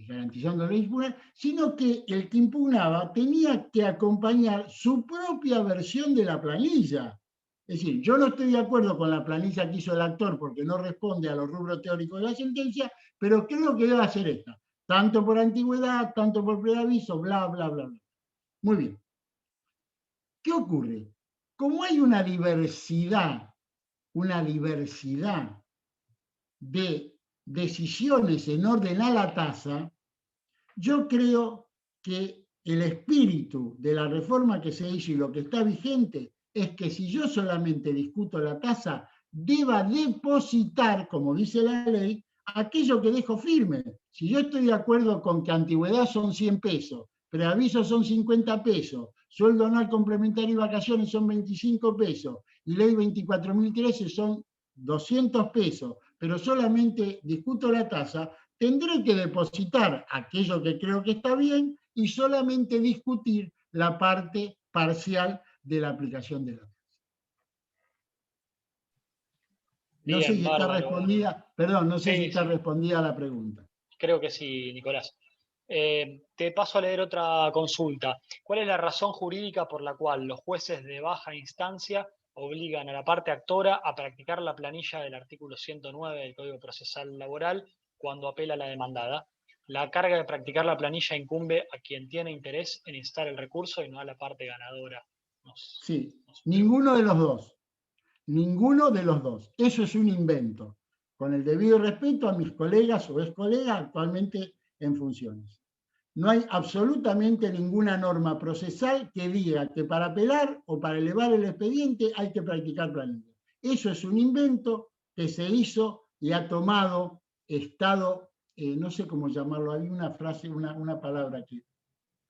garantizando la impugnación, sino que el que impugnaba tenía que acompañar su propia versión de la planilla. Es decir, yo no estoy de acuerdo con la planilla que hizo el actor porque no responde a los rubros teóricos de la sentencia, pero creo que debe hacer esta, tanto por antigüedad, tanto por preaviso, bla, bla, bla, bla. Muy bien. ¿Qué ocurre? Como hay una diversidad de decisiones en orden a la tasa, yo creo que el espíritu de la reforma que se hizo y lo que está vigente es que si yo solamente discuto la tasa, deba depositar, como dice la ley, aquello que dejo firme. Si yo estoy de acuerdo con que antigüedad son 100 pesos, preaviso son 50 pesos, sueldo anual complementario y vacaciones son 25 pesos, y ley 24.013 son 200 pesos, pero solamente discuto la tasa, tendré que depositar aquello que creo que está bien y solamente discutir la parte parcial de la aplicación de la tasa. No sé Bien, si está bárbaro. respondida, perdón, no sé si Sí, está sí, respondida la pregunta. creo que sí, Nicolás. Te paso a leer otra consulta. ¿Cuál es la razón jurídica por la cual los jueces de baja instancia obligan a la parte actora a practicar la planilla del artículo 109 del Código Procesal Laboral cuando apela a la demandada. La carga de practicar la planilla incumbe a quien tiene interés en instar el recurso y no a la parte ganadora. Sí, ninguno de los dos. Ninguno de los dos. Eso es un invento. Con el debido respeto a mis colegas o ex colegas actualmente en funciones. No hay absolutamente ninguna norma procesal que diga que para apelar o para elevar el expediente hay que practicar planilla. Eso es un invento que se hizo y ha tomado estado, no sé cómo llamarlo, hay una frase, una palabra aquí,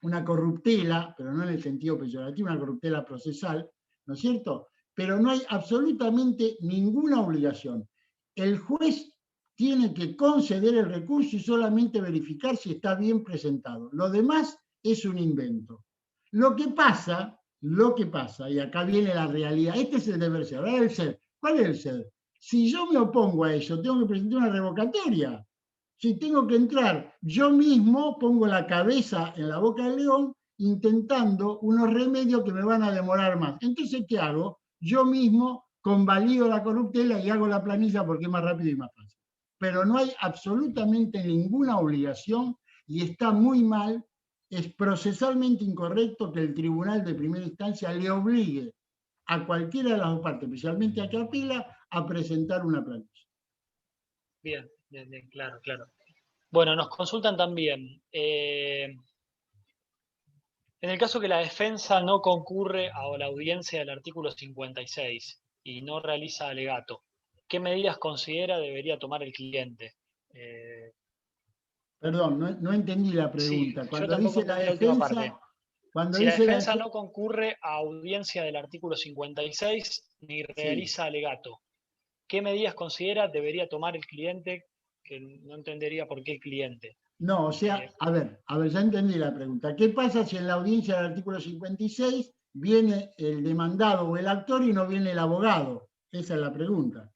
una corruptela, pero no en el sentido peyorativo, una corruptela procesal, ¿no es cierto? Pero no hay absolutamente ninguna obligación. El juez tiene que conceder el recurso y solamente verificar si está bien presentado. Lo demás es un invento. Lo que pasa, y acá viene la realidad, este es el deber ser, ahora el ser. ¿Cuál es el ser? Si yo me opongo a eso, tengo que presentar una revocatoria. Si tengo que entrar, yo mismo pongo la cabeza en la boca del león intentando unos remedios que me van a demorar más. Entonces, ¿qué hago? Yo mismo convalido la corruptela y hago la planilla porque es más rápido y más fácil. Pero no hay absolutamente ninguna obligación y está muy mal, es procesalmente incorrecto que el tribunal de primera instancia le obligue a cualquiera de las dos partes, especialmente a que apela, a presentar una planilla. Bien, claro, claro. Bueno, nos consultan también. En el caso que la defensa no concurre a la audiencia del artículo 56 y no realiza alegato, ¿qué medidas considera debería tomar el cliente? Perdón, no entendí la Sí, pregunta. yo Cuando tampoco dice la entendí la última parte. defensa, cuando Si la dice la defensa no concurre a audiencia del artículo 56 ni sí. realiza alegato, ¿qué medidas considera debería tomar el cliente? Que no entendería por qué el cliente. No, o sea, a ver, ya entendí la pregunta. ¿Qué pasa si en la audiencia del artículo 56 viene el demandado o el actor y no viene el abogado? Esa es la pregunta.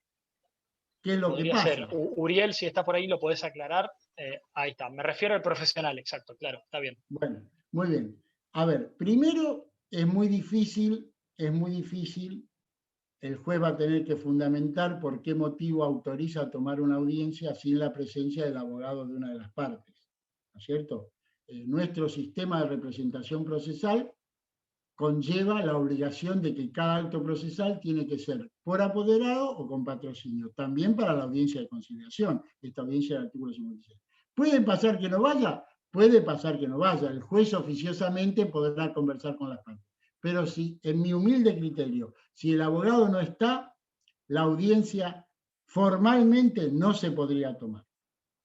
¿Qué es lo que Podría ser. pasa? Uriel, si está por ahí, lo podés aclarar. Ahí está. Me refiero al profesional, exacto, claro, está bien. Bueno, muy bien. A ver, primero es muy difícil, el juez va a tener que fundamentar por qué motivo autoriza tomar una audiencia sin la presencia del abogado de una de las partes, ¿no es cierto? Nuestro sistema de representación procesal conlleva la obligación de que cada acto procesal tiene que ser por apoderado o con patrocinio, también para la audiencia de conciliación, esta audiencia del artículo 56. ¿Puede pasar que no vaya? Puede pasar que no vaya, el juez oficiosamente podrá conversar con las partes. Pero si, en mi humilde criterio, si el abogado no está, la audiencia formalmente no se podría tomar.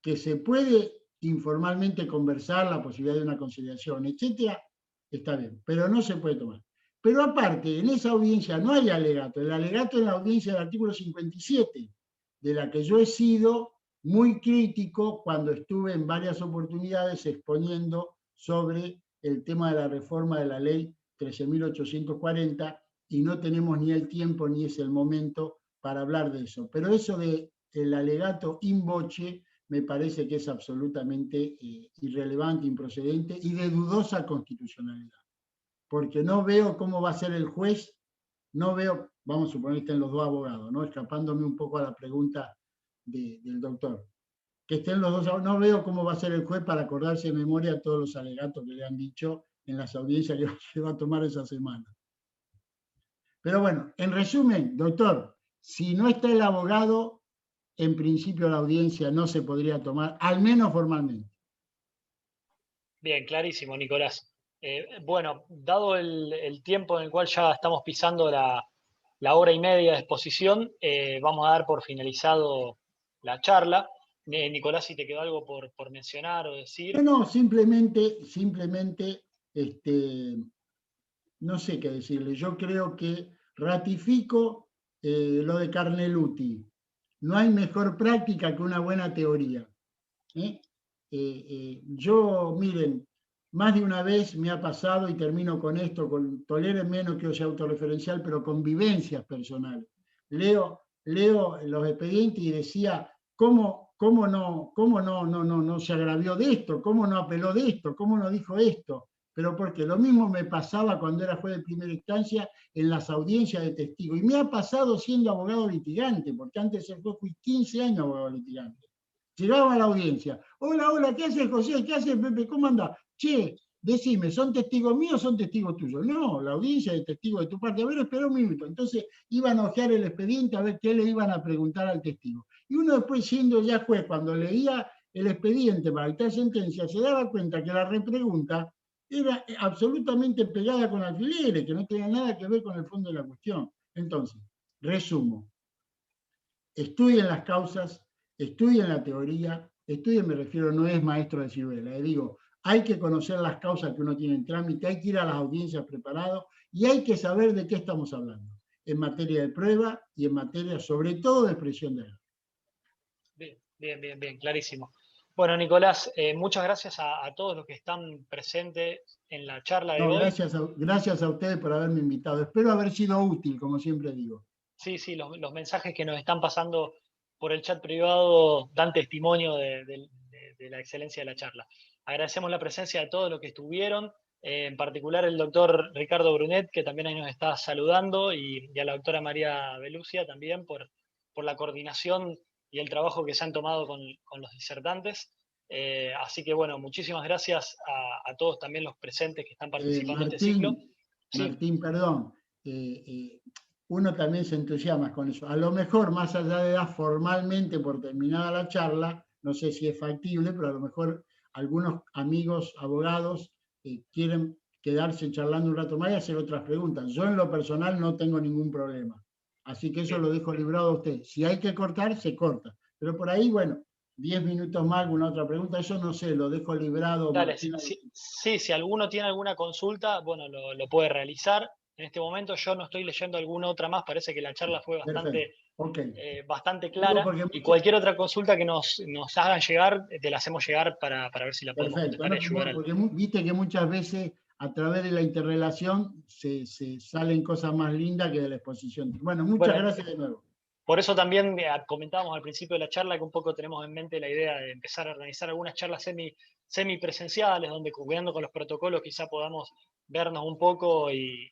Que se puede informalmente conversar, la posibilidad de una conciliación, etcétera, está bien, pero no se puede tomar. Pero aparte, en esa audiencia no hay alegato. El alegato es la audiencia del artículo 57, de la que yo he sido muy crítico cuando estuve en varias oportunidades exponiendo sobre el tema de la reforma de la ley 13.840 y no tenemos ni el tiempo ni es el momento para hablar de eso. Pero eso del alegato in voce me parece que es absolutamente irrelevante, improcedente y de dudosa constitucionalidad. Porque no veo cómo va a ser el juez, no veo, vamos a suponer que estén los dos abogados, ¿no? Escapándome un poco a la pregunta del doctor. Que estén los dos abogados, no veo cómo va a ser el juez para acordarse de memoria todos los alegatos que le han dicho en las audiencias que va a tomar esa semana. Pero bueno, en resumen, doctor, si no está el abogado, en principio la audiencia no se podría tomar, al menos formalmente. Bien, clarísimo, Nicolás. Bueno, dado el tiempo en el cual ya estamos pisando la hora y media de exposición, vamos a dar por finalizado la charla. Nicolás, si te quedó algo por mencionar o decir. No, simplemente, no sé qué decirle. Yo creo que ratifico lo de Carneluti. No hay mejor práctica que una buena teoría. Yo, miren, más de una vez me ha pasado, y termino con esto, toleren menos que yo sea autorreferencial, pero con vivencias personales. Leo los expedientes y decía, ¿cómo no se agravió de esto? ¿Cómo no apeló de esto? ¿Cómo no dijo esto? Pero porque lo mismo me pasaba cuando era juez de primera instancia en las audiencias de testigos. Y me ha pasado siendo abogado litigante, porque antes de ser juez fui 15 años abogado litigante. Llegaba a la audiencia. Hola, hola, ¿qué haces, José? ¿Qué haces, Pepe? ¿Cómo andás? Che, decime, ¿son testigos míos o son testigos tuyos? No, la audiencia de testigos de tu parte. A ver, espera un minuto. Entonces iban a ojear el expediente a ver qué le iban a preguntar al testigo. Y uno después, siendo ya juez, cuando leía el expediente para dictar sentencia, se daba cuenta que la repregunta era absolutamente pegada con alfileres, que no tenía nada que ver con el fondo de la cuestión. Entonces, resumo, estudien las causas, estudien la teoría, estudien, me refiero, no es maestro de ciruela, digo, hay que conocer las causas que uno tiene en trámite, hay que ir a las audiencias preparado y hay que saber de qué estamos hablando, en materia de prueba y en materia, sobre todo, de expresión de error. Bien, clarísimo. Bueno, Nicolás, muchas gracias a todos los que están presentes en la charla de hoy. Gracias a ustedes por haberme invitado. Espero haber sido útil, como siempre digo. Sí, los mensajes que nos están pasando por el chat privado dan testimonio de la excelencia de la charla. Agradecemos la presencia de todos los que estuvieron, en particular el doctor Ricardo Brunet, que también ahí nos está saludando, y a la doctora María Belucia también por la coordinación y el trabajo que se han tomado con los disertantes. Así que bueno, muchísimas gracias a todos también los presentes que están participando en este ciclo. Martín, perdón. Uno también se entusiasma con eso. A lo mejor, más allá de dar formalmente por terminada la charla, no sé si es factible, pero a lo mejor algunos amigos abogados quieren quedarse charlando un rato más y hacer otras preguntas. Yo en lo personal no tengo ningún problema. Así que eso lo dejo librado a usted. Si hay que cortar, se corta. Pero por ahí, bueno, 10 minutos más, alguna otra pregunta, eso no sé, lo dejo librado. Dale, si alguno tiene alguna consulta, bueno, lo puede realizar. En este momento yo no estoy leyendo alguna otra más, parece que la charla fue bastante clara. Y cualquier otra consulta que nos hagan llegar, te la hacemos llegar para ver si la podemos contestar y ayudar. Porque viste que muchas veces a través de la interrelación se salen cosas más lindas que de la exposición. Bueno, muchas gracias de nuevo. Por eso también comentábamos al principio de la charla que un poco tenemos en mente la idea de empezar a organizar algunas charlas semipresenciales, donde cuidando con los protocolos quizá podamos vernos un poco y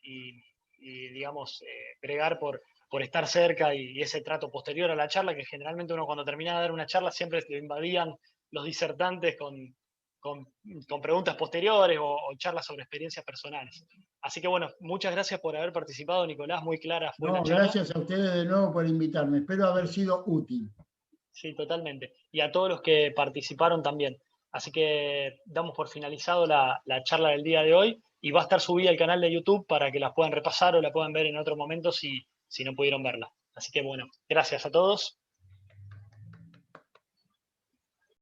digamos, bregar por estar cerca y ese trato posterior a la charla, que generalmente uno cuando terminaba de dar una charla siempre lo invadían los disertantes con preguntas posteriores o charlas sobre experiencias personales. Así que bueno, muchas gracias por haber participado, Nicolás, muy clara fue la charla. Gracias a ustedes de nuevo por invitarme, espero haber sido útil. Sí, totalmente. Y a todos los que participaron también. Así que damos por finalizado la charla del día de hoy y va a estar subida al canal de YouTube para que la puedan repasar o la puedan ver en otro momento si no pudieron verla. Así que bueno, gracias a todos.